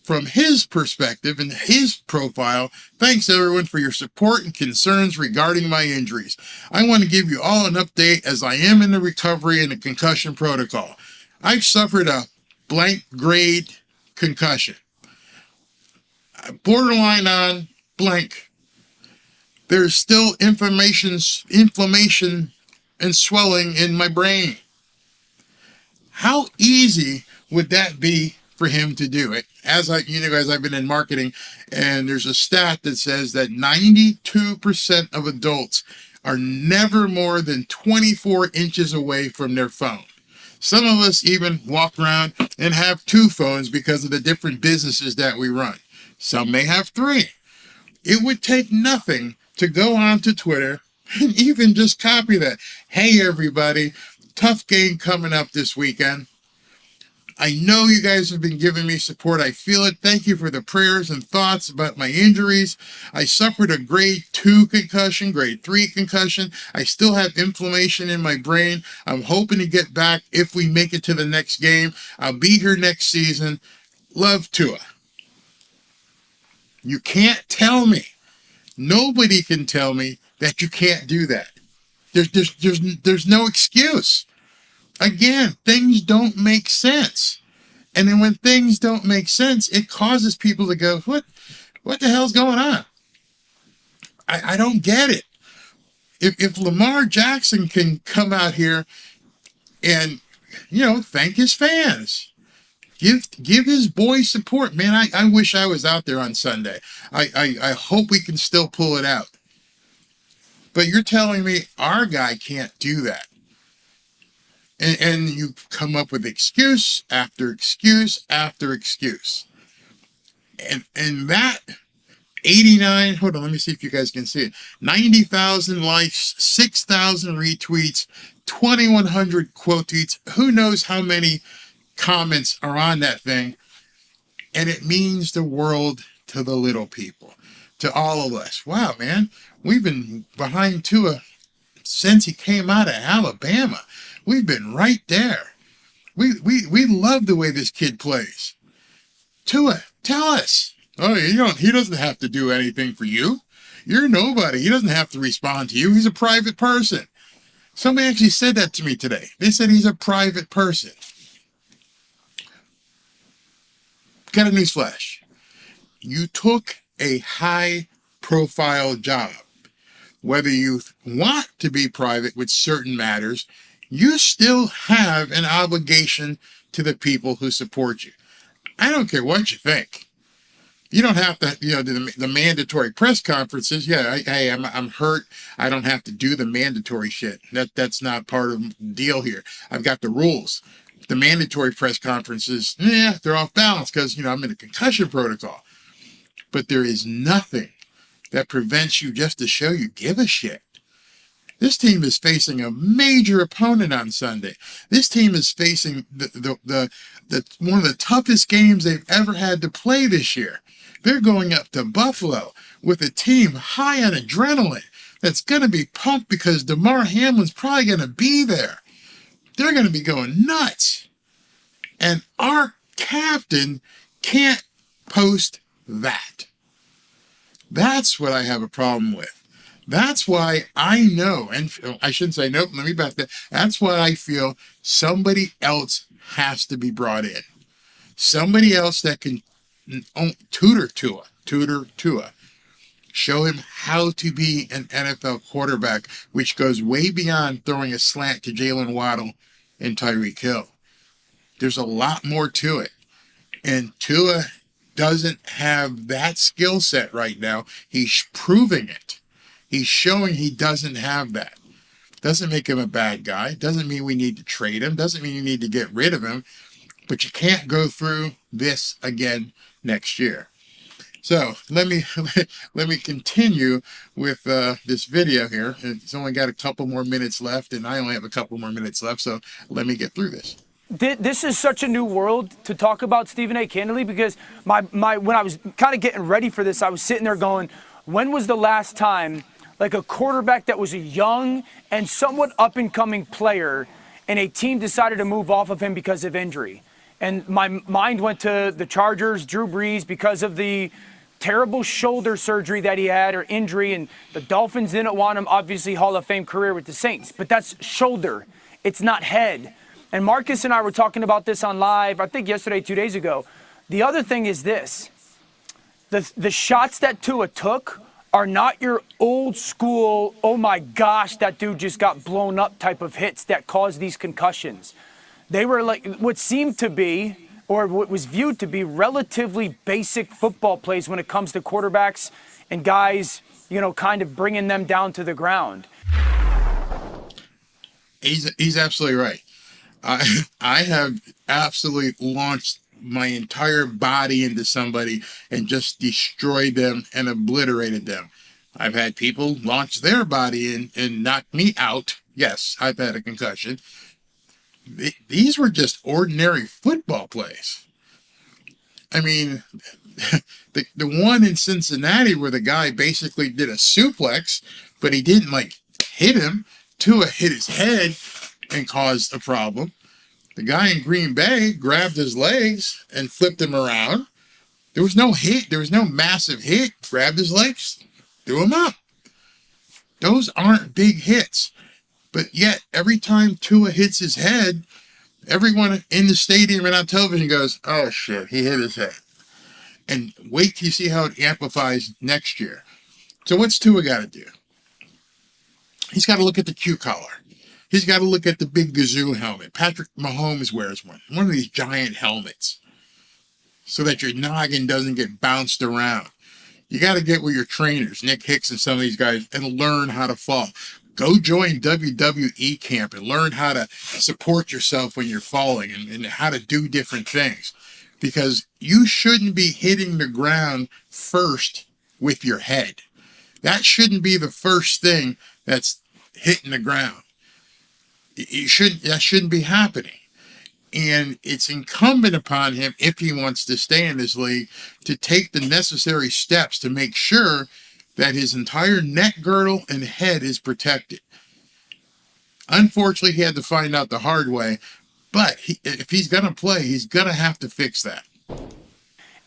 from his perspective and his profile, thanks everyone for your support and concerns regarding my injuries. I want to give you all an update as I am in the recovery and the concussion protocol. I've suffered a blank grade concussion. Borderline on blank. There's still inflammation and swelling in my brain. How easy would that be for him to do it? As I've been in marketing, and there's a stat that says that 92% of adults are never more than 24 inches away from their phone. Some of us even walk around and have 2 phones because of the different businesses that we run. Some may have 3. It would take nothing to go onto Twitter and even just copy that. Hey, everybody, tough game coming up this weekend. I know you guys have been giving me support. I feel it. Thank you for the prayers and thoughts about my injuries. I suffered a grade 2 concussion, grade 3 concussion. I still have inflammation in my brain. I'm hoping to get back if we make it to the next game. I'll be here next season. Love, Tua. You can't tell me. Nobody can tell me that you can't do that. There's no excuse. Again, things don't make sense. And then when things don't make sense, it causes people to go, what the hell's going on? I don't get it. If Lamar Jackson can come out here and, thank his fans, give his boy support, man. I wish I was out there on Sunday. I hope we can still pull it out. But you're telling me our guy can't do that. And you come up with excuse after excuse after excuse. And that 89, hold on, let me see if you guys can see it. 90,000 likes, 6,000 retweets, 2,100 quote tweets. Who knows how many comments are on that thing? And it means the world to the little people, to all of us. Wow, man, we've been behind Tua since he came out of Alabama. We've been right there. We love the way this kid plays. Tua, tell us. Oh, he doesn't have to do anything for you. You're nobody. He doesn't have to respond to you. He's a private person. Somebody actually said that to me today. They said he's a private person. Got a newsflash. You took a high-profile job. Whether you want to be private with certain matters, you still have an obligation to the people who support you. I don't care what you think. You don't have to, the mandatory press conferences. Yeah, hey, I'm hurt. I don't have to do the mandatory shit. That's not part of the deal here. I've got the rules. The mandatory press conferences, they're off balance because, I'm in a concussion protocol. But there is nothing that prevents you just to show you give a shit. This team is facing a major opponent on Sunday. This team is facing the one of the toughest games they've ever had to play this year. They're going up to Buffalo with a team high on adrenaline that's going to be pumped because DeMar Hamlin's probably going to be there. They're going to be going nuts. And our captain can't post that. That's what I have a problem with. That's why I know, and I shouldn't say nope, let me back that. That's why I feel somebody else has to be brought in. Somebody else that can tutor Tua. Show him how to be an NFL quarterback, which goes way beyond throwing a slant to Jalen Waddle and Tyreek Hill. There's a lot more to it. And Tua doesn't have that skill set right now. He's proving it. He's showing he doesn't have that. Doesn't make him a bad guy. Doesn't mean we need to trade him. Doesn't mean you need to get rid of him. But you can't go through this again next year. So let me continue with this video here. It's only got a couple more minutes left, and I only have a couple more minutes left. So let me get through this. This is such a new world to talk about, Stephen A. Candidly, because when I was kind of getting ready for this, I was sitting there going, when was the last time like a quarterback that was a young and somewhat up-and-coming player and a team decided to move off of him because of injury? And my mind went to the Chargers, Drew Brees, because of the terrible shoulder surgery that he had or injury, and the Dolphins didn't want him, obviously Hall of Fame career with the Saints. But that's shoulder. It's not head. And Marcus and I were talking about this on live, I think yesterday, 2 days ago. The other thing is this. The shots that Tua took are not your old school, oh my gosh, that dude just got blown up type of hits that cause these concussions. They were like what seemed to be, or what was viewed to be, relatively basic football plays when it comes to quarterbacks and guys, kind of bringing them down to the ground. He's absolutely right. I have absolutely launched my entire body into somebody and just destroyed them and obliterated them. I've had people launch their body in and knock me out. Yes, I've had a concussion. These were just ordinary football plays. I mean, the one in Cincinnati where the guy basically did a suplex, but he didn't hit him. Tua hit his head and caused a problem. The guy in Green Bay grabbed his legs and flipped him around. There was no hit. There was no massive hit. Grabbed his legs, threw him up. Those aren't big hits. But yet, every time Tua hits his head, everyone in the stadium and on television goes, oh shit, he hit his head. And wait till you see how it amplifies next year. So what's Tua got to do? He's got to look at the Q collar. He's got to look at the big Gazoo helmet. Patrick Mahomes wears one of these giant helmets, so that your noggin doesn't get bounced around. You got to get with your trainers, Nick Hicks and some of these guys, and learn how to fall. Go join WWE camp and learn how to support yourself when you're falling and how to do different things. Because you shouldn't be hitting the ground first with your head. That shouldn't be the first thing that's hitting the ground. That shouldn't be happening. And it's incumbent upon him, if he wants to stay in this league, to take the necessary steps to make sure that his entire neck girdle and head is protected. Unfortunately, he had to find out the hard way, but if he's going to play, he's going to have to fix that.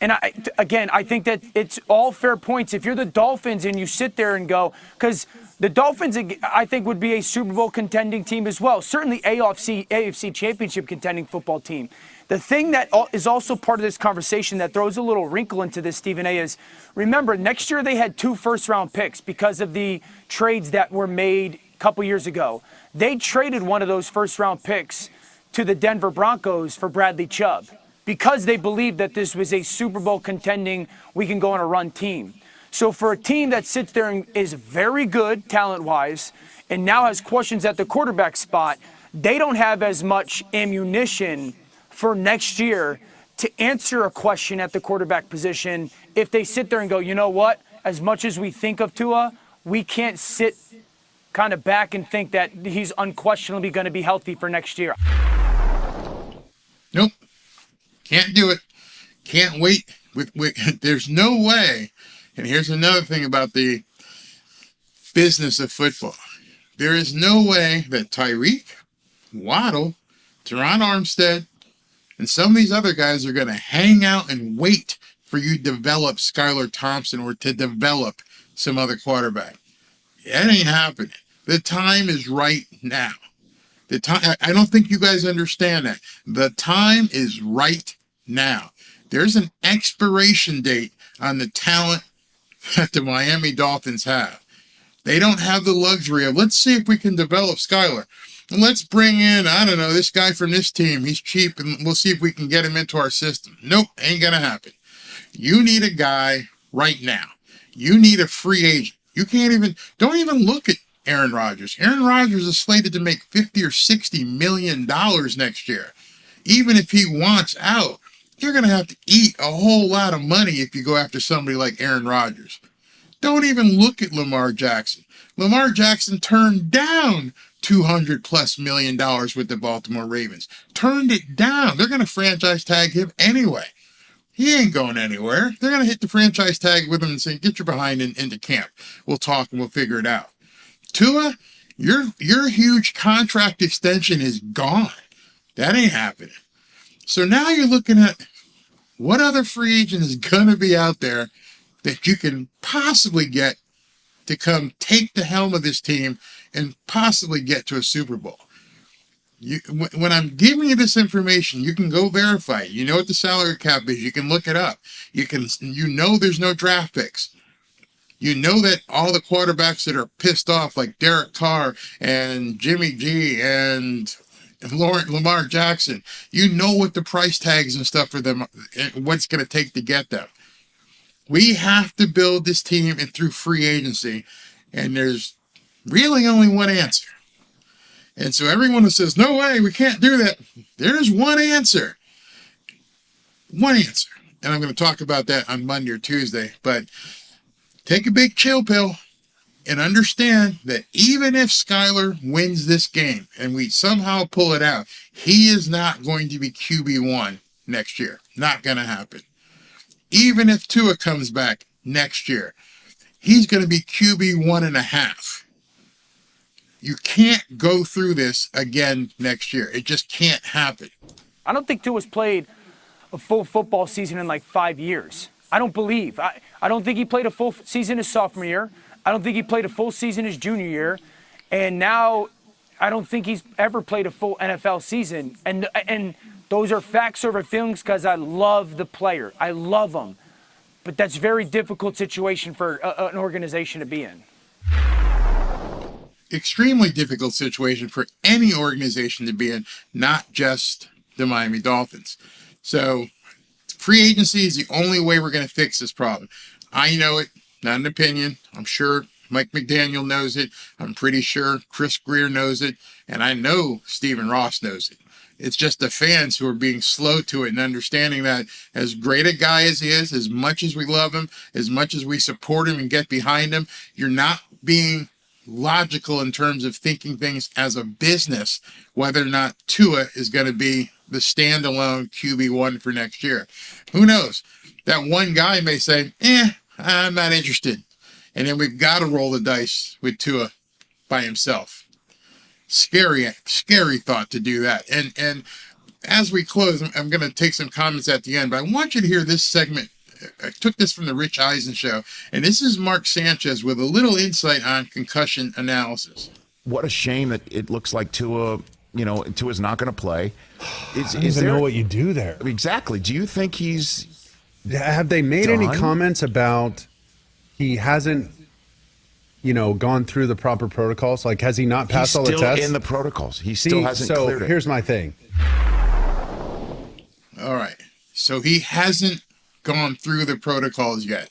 And I think that it's all fair points. If you're the Dolphins and you sit there and go, because the Dolphins, I think, would be a Super Bowl contending team as well. Certainly AFC championship contending football team. The thing that is also part of this conversation that throws a little wrinkle into this, Stephen A., is remember, next year they had 2 first-round picks because of the trades that were made a couple years ago. They traded one of those first-round picks to the Denver Broncos for Bradley Chubb because they believed that this was a Super Bowl contending, we can go on a run team. So for a team that sits there and is very good talent-wise and now has questions at the quarterback spot, they don't have as much ammunition for next year to answer a question at the quarterback position if they sit there and go, you know what, as much as we think of Tua, we can't sit kind of back and think that he's unquestionably going to be healthy for next year. Nope. Can't do it. Can't wait. There's no way. And here's another thing about the business of football. There is no way that Tyreek, Waddle, Teron Armstead, and some of these other guys are going to hang out and wait for you to develop Skylar Thompson or to develop some other quarterback. That ain't happening. The time is right now. The time, I don't think you guys understand that. The time is right now. There's an expiration date on the talent that the Miami Dolphins have. They don't have the luxury of, let's see if we can develop Skylar. And let's bring in, I don't know, this guy from this team. He's cheap, and we'll see if we can get him into our system. Nope, ain't going to happen. You need a guy right now. You need a free agent. Don't even look at Aaron Rodgers. Aaron Rodgers is slated to make $50 or $60 million next year. Even if he wants out, you're going to have to eat a whole lot of money if you go after somebody like Aaron Rodgers. Don't even look at Lamar Jackson. Lamar Jackson turned down $200+ million with the Baltimore Ravens. Turned it down. They're going to franchise tag him anyway. He ain't going anywhere. They're going to hit the franchise tag with him and say, get your behind into camp. We'll talk and we'll figure it out. Tua, your huge contract extension is gone. That ain't happening. So now you're looking at what other free agent is going to be out there that you can possibly get to come take the helm of this team and possibly get to a Super Bowl. When I'm giving you this information, you can go verify it. You know what the salary cap is. You can look it up. You know there's no draft picks. You know that all the quarterbacks that are pissed off, like Derek Carr and Jimmy G and Lamar Jackson, you know what the price tags and stuff for them, what's going to take to get them. We have to build this team and through free agency, and there's really only one answer. And so everyone who says, no way, we can't do that, there's one answer. One answer. And I'm going to talk about that on Monday or Tuesday, but take a big chill pill and understand that even if Skylar wins this game and we somehow pull it out, he is not going to be QB1 next year. Not going to happen. Even if Tua comes back next year, he's going to be QB1.5. You can't go through this again next year. It just can't happen. I don't think Tua's played a full football season in like 5 years. I don't believe. I don't think he played a full season his sophomore year. I don't think he played a full season his junior year. And now I don't think he's ever played a full NFL season. And those are facts over feelings because I love the player. I love him. But that's a very difficult situation for an organization to be in. Extremely difficult situation for any organization to be in, not just the Miami Dolphins. So free agency is the only way we're going to fix this problem. I know it, not an opinion. I'm sure Mike McDaniel knows it. I'm pretty sure Chris Greer knows it. And I know Stephen Ross knows it. It's just the fans who are being slow to it and understanding that as great a guy as he is, as much as we love him, as much as we support him and get behind him, you're not being logical in terms of thinking things as a business, whether or not Tua is going to be the standalone QB1 for next year. Who knows? That one guy may say, I'm not interested. And then we've got to roll the dice with Tua by himself. Scary thought to do that. And as we close, I'm going to take some comments at the end, but I want you to hear this segment. I took this from the Rich Eisen show, and this is Mark Sanchez with a little insight on concussion analysis. What a shame that it looks like Tua's not going to play. I don't even know what you do there. Exactly. Do you think he's Have they made any done? comments about he hasn't, gone through the proper protocols? Like, has he not passed all the tests? He's still in the protocols. He still hasn't cleared it. Here's my thing. All right. So he hasn't gone through the protocols yet.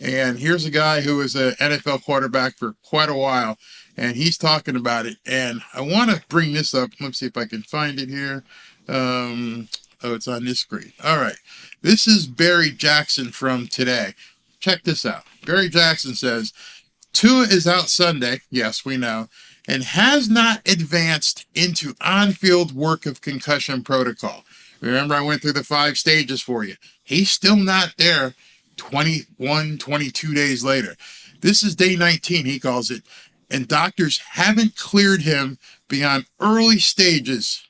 And here's a guy who was an NFL quarterback for quite a while, and he's talking about it. And I want to bring this up. Let's see if I can find it here. It's on this screen. All right. This is Barry Jackson from today. Check this out. Barry Jackson says, Tua is out Sunday, yes, we know, and has not advanced into on-field work of concussion protocol. Remember, I went through the 5 stages for you. He's still not there 21, 22 days later. This is day 19, he calls it, and doctors haven't cleared him beyond early stages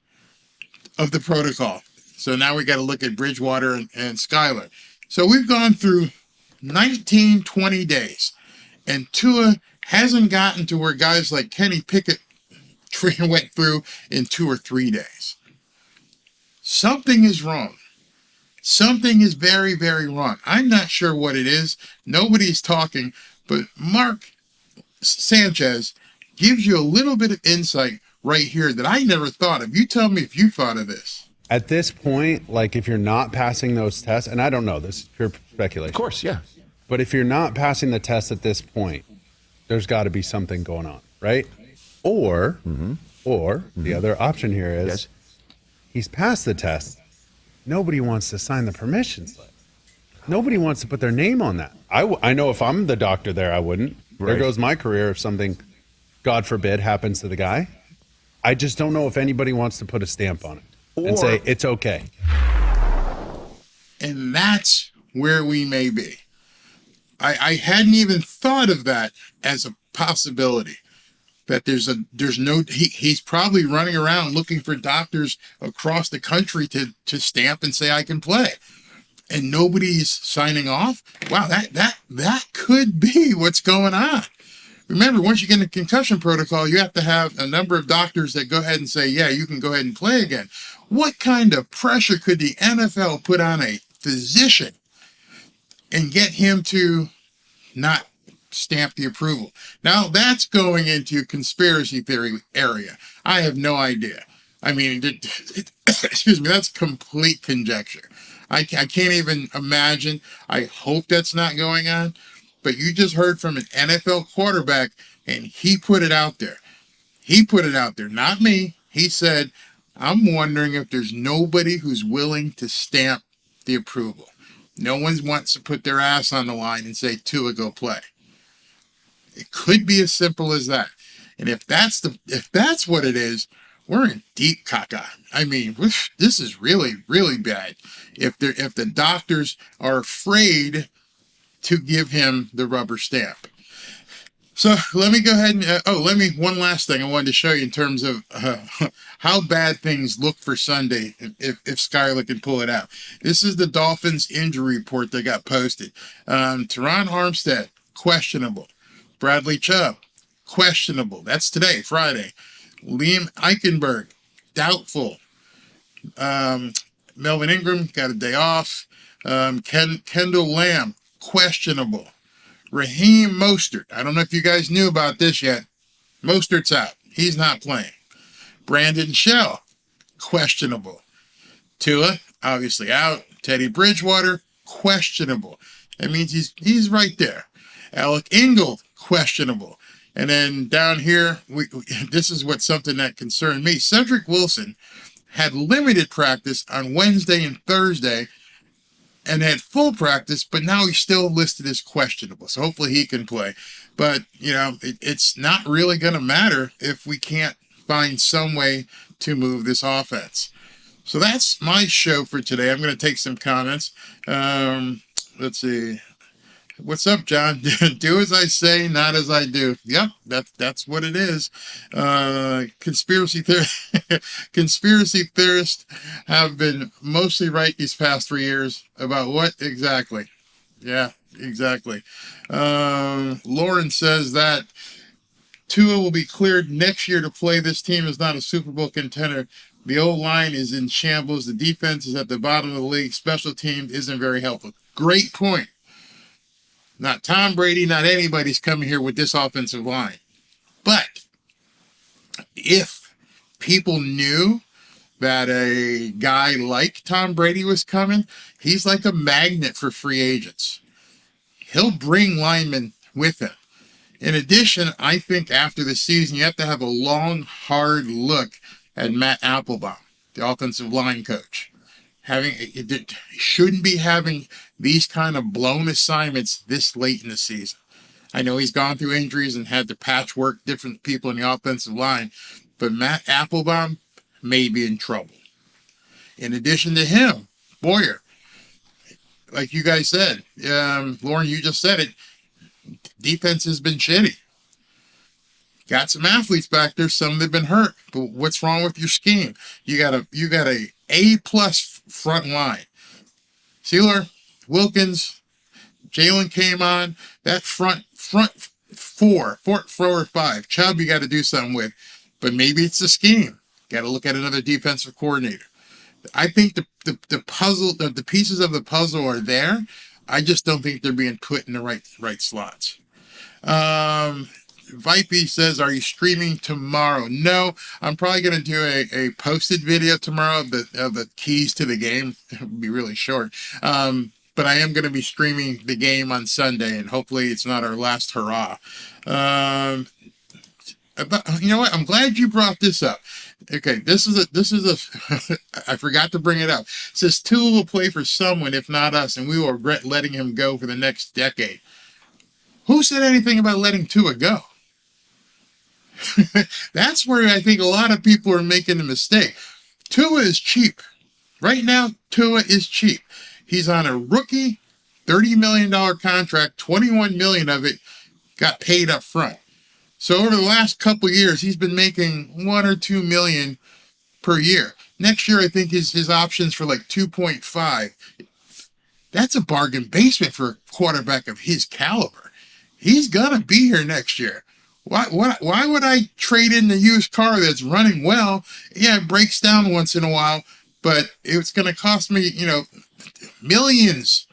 of the protocol. So now we got to look at Bridgewater and Skyler. So we've gone through 19, 20 days. And Tua hasn't gotten to where guys like Kenny Pickett went through in 2 or 3 days. Something is wrong. Something is very, very wrong. I'm not sure what it is. Nobody's talking. But Mark Sanchez gives you a little bit of insight right here that I never thought of. You tell me if you thought of this. At this point, like if you're not passing those tests, and I don't know, this is pure speculation. Of course, yeah. But if you're not passing the test at this point, there's got to be something going on, right? Or the other option here is he's passed the test. Nobody wants to sign the permission slip. Nobody wants to put their name on that. I know if I'm the doctor there, I wouldn't. Right. There goes my career if something, God forbid, happens to the guy. I just don't know if anybody wants to put a stamp on it and say it's okay. And that's where we may be. I hadn't even thought of that as a possibility. That he's probably running around looking for doctors across the country to stamp and say I can play, and nobody's signing off. Wow, that could be what's going on. Remember, once you get in the concussion protocol, you have to have a number of doctors that go ahead and say, yeah, you can go ahead and play again. What kind of pressure could the NFL put on a physician and get him to not stamp the approval? Now that's going into conspiracy theory area. I have no idea. I mean, excuse me, that's complete conjecture. I can't even imagine. I hope that's not going on. But you just heard from an NFL quarterback, and he put it out there. He put it out there, not me. He said, I'm wondering if there's nobody who's willing to stamp the approval. No one wants to put their ass on the line and say, Tua, go play. It could be as simple as that. And if that's what it is, we're in deep caca. I mean, this is really, really bad. If the doctors are afraid to give him the rubber stamp. So let me go ahead and, one last thing I wanted to show you in terms of how bad things look for Sunday if Skyler can pull it out. This is the Dolphins injury report that got posted. Teron Armstead, questionable. Bradley Chubb, questionable. That's today, Friday. Liam Eichenberg, doubtful. Melvin Ingram got a day off. Kendall Lamb, questionable. Raheem Mostert, I don't know if you guys knew about this yet. Mostert's out. He's not playing. Brandon Shell, questionable. Tua, obviously out. Teddy Bridgewater, questionable. That means he's right there. Alec Ingold, questionable. And then down here, this is something that concerned me. Cedric Wilson had limited practice on Wednesday and Thursday and had full practice, but now he's still listed as questionable. So hopefully he can play. But, it's not really going to matter if we can't find some way to move this offense. So that's my show for today. I'm going to take some comments. Let's see. What's up, John? Do as I say, not as I do. Yep, that's what it is. Conspiracy theorists have been mostly right these past 3 years about what exactly? Yeah, exactly. Lauren says that Tua will be cleared next year to play. This team is not a Super Bowl contender. The O-line is in shambles. The defense is at the bottom of the league. Special teams isn't very helpful. Great point. Not Tom Brady, not anybody's coming here with this offensive line. But if people knew that a guy like Tom Brady was coming, he's like a magnet for free agents. He'll bring linemen with him. In addition, I think after the season, you have to have a long, hard look at Matt Applebaum, the offensive line coach. Shouldn't be having these kind of blown assignments this late in the season. I know he's gone through injuries and had to patchwork different people in the offensive line, but Matt Applebaum may be in trouble. In addition to him, Boyer, like you guys said, Lauren, you just said it, defense has been shitty. Got some athletes back there, some have been hurt, but what's wrong with your scheme? You got a A+ front line. Sealer, Wilkins, Jalen came on. That front four or five. Chubb, you got to do something with, but maybe it's the scheme. Got to look at another defensive coordinator. I think the puzzle, the pieces of the puzzle are there. I just don't think they're being put in the right slots. Vipey says, are you streaming tomorrow? No, I'm probably going to do a posted video tomorrow of the keys to the game. It'll be really short. But I am going to be streaming the game on Sunday, and hopefully it's not our last hurrah. You know what? I'm glad you brought this up. Okay, this is a I forgot to bring it up. It says Tua will play for someone, if not us, and we will regret letting him go for the next decade. Who said anything about letting Tua go? That's where I think a lot of people are making a mistake. Tua is cheap. Right now, Tua is cheap. He's on a rookie $30 million contract. $21 million of it got paid up front. So over the last couple of years, he's been making $1 or $2 million per year. Next year, I think his options for like 2.5. That's a bargain basement for a quarterback of his caliber. He's gonna be here next year. Why would I trade in the used car that's running well? Yeah, it breaks down once in a while, but it's going to cost me, millions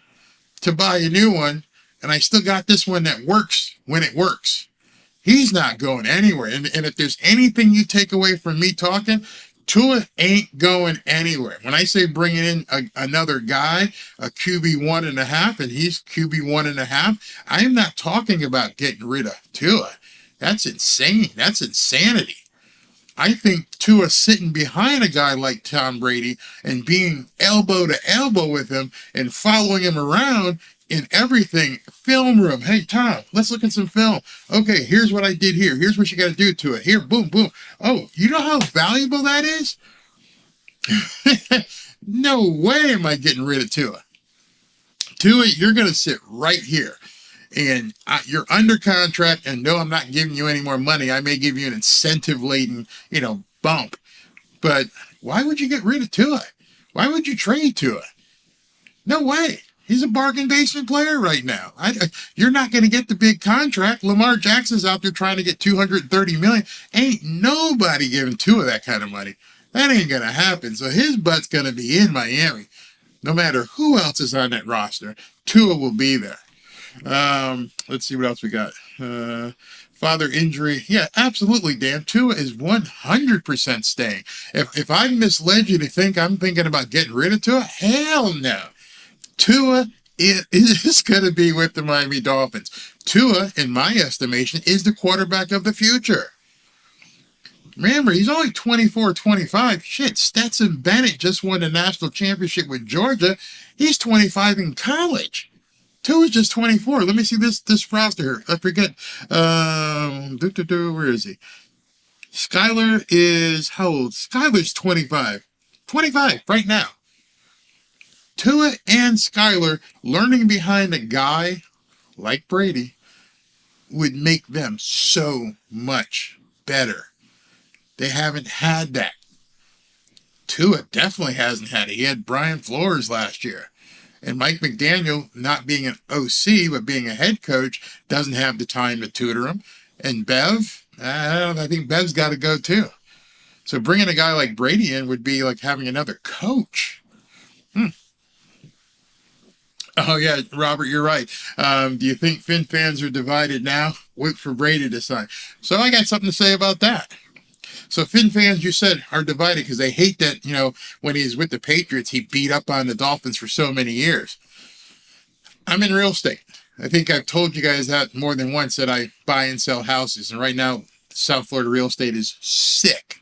to buy a new one, and I still got this one that works when it works. He's not going anywhere. And if there's anything you take away from me talking, Tua ain't going anywhere. When I say bringing in another guy, a QB 1.5, and he's QB 1.5, I am not talking about getting rid of Tua. That's insane. That's insanity. I think Tua sitting behind a guy like Tom Brady and being elbow to elbow with him and following him around in everything. Film room. Hey, Tom, let's look at some film. Okay, here's what I did here. Here's what you got to do to it. Here, boom, boom. Oh, you know how valuable that is? No way am I getting rid of Tua. Tua, you're going to sit right here. And you're under contract, and no, I'm not giving you any more money. I may give you an incentive-laden, bump. But why would you get rid of Tua? Why would you trade Tua? No way. He's a bargain basement player right now. You're not going to get the big contract. Lamar Jackson's out there trying to get $230 million. Ain't nobody giving Tua that kind of money. That ain't going to happen. So his butt's going to be in Miami. No matter who else is on that roster, Tua will be there. Let's see what else we got. Father injury. Yeah, absolutely, Dan. Tua is 100% staying. If I misled you to think I'm thinking about getting rid of Tua, hell no. Tua is going to be with the Miami Dolphins. Tua, in my estimation, is the quarterback of the future. Remember, he's only 24, 25. Shit, Stetson Bennett just won the national championship with Georgia. He's 25 in college. Tua's just 24. Let me see this roster here. I forget. Where is he? Skyler is how old? Skyler's 25. 25 right now. Tua and Skyler learning behind a guy like Brady would make them so much better. They haven't had that. Tua definitely hasn't had it. He had Brian Flores last year. And Mike McDaniel, not being an OC, but being a head coach, doesn't have the time to tutor him. And Bev, I think Bev's got to go too. So bringing a guy like Brady in would be like having another coach. Oh, yeah, Robert, you're right. Do you think Finn fans are divided now? Wait for Brady to sign. So I got something to say about that. So Finn fans, you said, are divided because they hate that, when he's with the Patriots, he beat up on the Dolphins for so many years. I'm in real estate. I think I've told you guys that more than once, that I buy and sell houses. And right now, South Florida real estate is sick.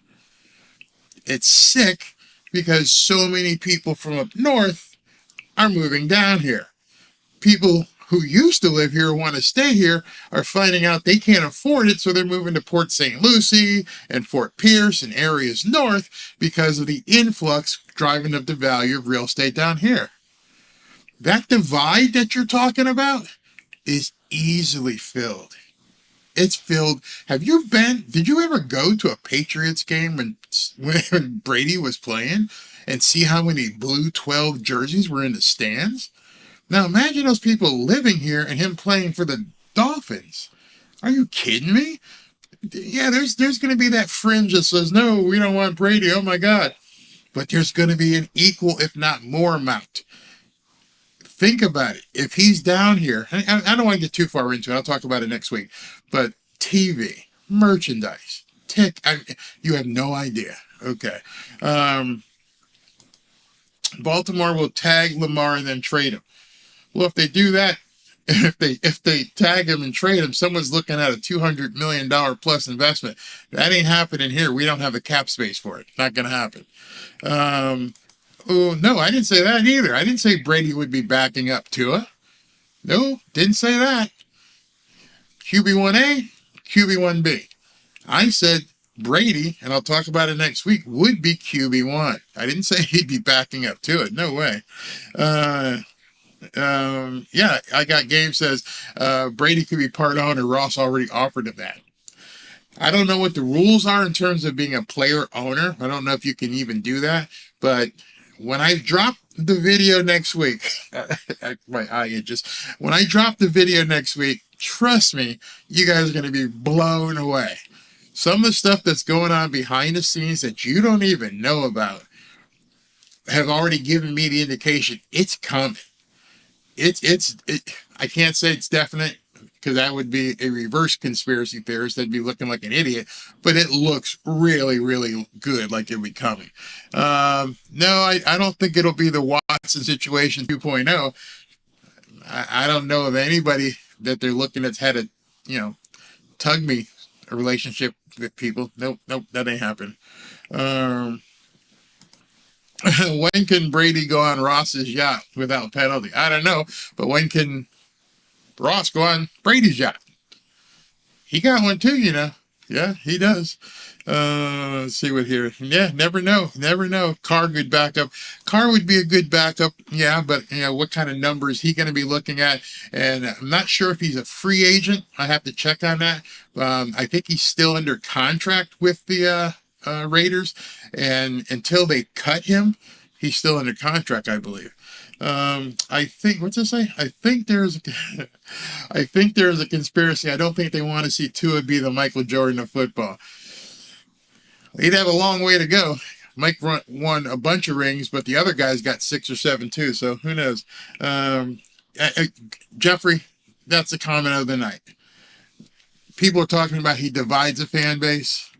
It's sick because so many people from up north are moving down here. People who used to live here want to stay here are finding out they can't afford it, so they're moving to Port St. Lucie and Fort Pierce and areas north because of the influx driving up the value of real estate down here. That divide that you're talking about is easily filled. It's filled. Did you ever go to a Patriots game when Brady was playing and see how many blue 12 jerseys were in the stands? Now imagine those people living here and him playing for the Dolphins. Are you kidding me? Yeah, there's going to be that fringe that says, no, we don't want Brady. Oh my God. But there's going to be an equal, if not more amount. Think about it. If he's down here, I don't want to get too far into it. I'll talk about it next week. But TV, merchandise, you have no idea. Okay. Baltimore will tag Lamar and then trade him. Well, if they do that, if they tag him and trade him, someone's looking at a $200 million plus investment. That ain't happening here. We don't have the cap space for it. Not going to happen. Oh, no, I didn't say that either. I didn't say Brady would be backing up Tua. No, didn't say that. QB1A, QB1B. I said Brady, and I'll talk about it next week, would be QB1. I didn't say he'd be backing up Tua. No way. Yeah, I got game says Brady could be part owner. Ross already offered him that. I don't know what the rules are in terms of being a player owner. I don't know if you can even do that. But when I drop the video next week, my eye itches. When I drop the video next week, trust me, you guys are going to be blown away. Some of the stuff that's going on behind the scenes that you don't even know about have already given me the indication it's coming. I can't say it's definite because that would be a reverse conspiracy theorist. That'd be looking like an idiot, but it looks really, really good, like it'll be coming. No, I don't think it'll be the Watson situation 2.0. I don't know of anybody that they're looking at's had a, tug me a relationship with people. Nope, that ain't happening. When can Brady go on Ross's yacht without penalty? I don't know, but when can Ross go on Brady's yacht? He got one too, Yeah, he does. Let's see what here. Yeah, never know. Carr good backup. Carr would be a good backup. Yeah, but what kind of number is he going to be looking at? And I'm not sure if he's a free agent. I have to check on that. I think he's still under contract with the Raiders, and until they cut him, he's still under contract, I believe. I think, what's it say? I think there's a conspiracy. I don't think they want to see Tua be the Michael Jordan of football. He'd have a long way to go. Mike won a bunch of rings, but the other guys got 6 or 7 too. So who knows? Jeffrey, that's the comment of the night. People are talking about he divides a fan base.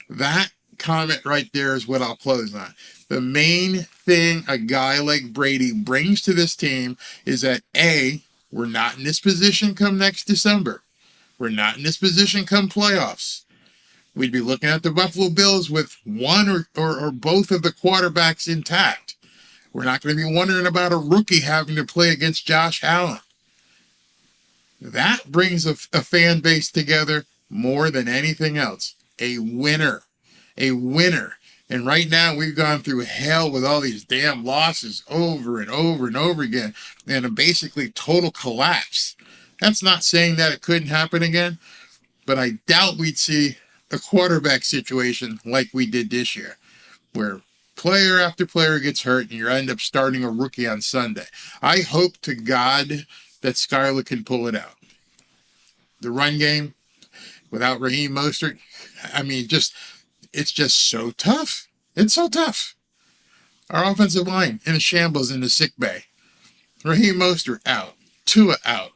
That comment right there is what I'll close on. The main thing a guy like Brady brings to this team is that A, we're not in this position come next December. We're not in this position come playoffs. We'd be looking at the Buffalo Bills with one or both of the quarterbacks intact. We're not going to be wondering about a rookie having to play against Josh Allen. That brings a fan base together more than anything else. A winner. A winner. And right now we've gone through hell with all these damn losses over and over and over again, and a basically total collapse. That's not saying that it couldn't happen again, but I doubt we'd see a quarterback situation like we did this year, where player after player gets hurt and you end up starting a rookie on Sunday. I hope to God that Skylar can pull it out. The run game without Raheem Mostert, I mean, it's just so tough. It's so tough. Our offensive line in a shambles in the sick bay. Raheem Mostert out. Tua out.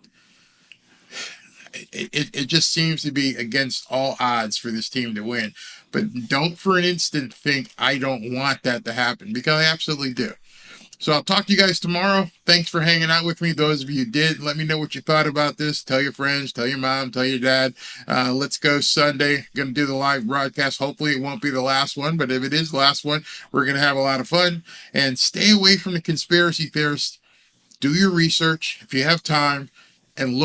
It just seems to be against all odds for this team to win. But don't for an instant think I don't want that to happen, because I absolutely do. So I'll talk to you guys tomorrow. Thanks for hanging out with me. Those of you who did, let me know what you thought about this. Tell your friends, tell your mom, tell your dad. Let's go Sunday. Going to do the live broadcast. Hopefully it won't be the last one, but if it is the last one, we're going to have a lot of fun. And stay away from the conspiracy theorists. Do your research if you have time and look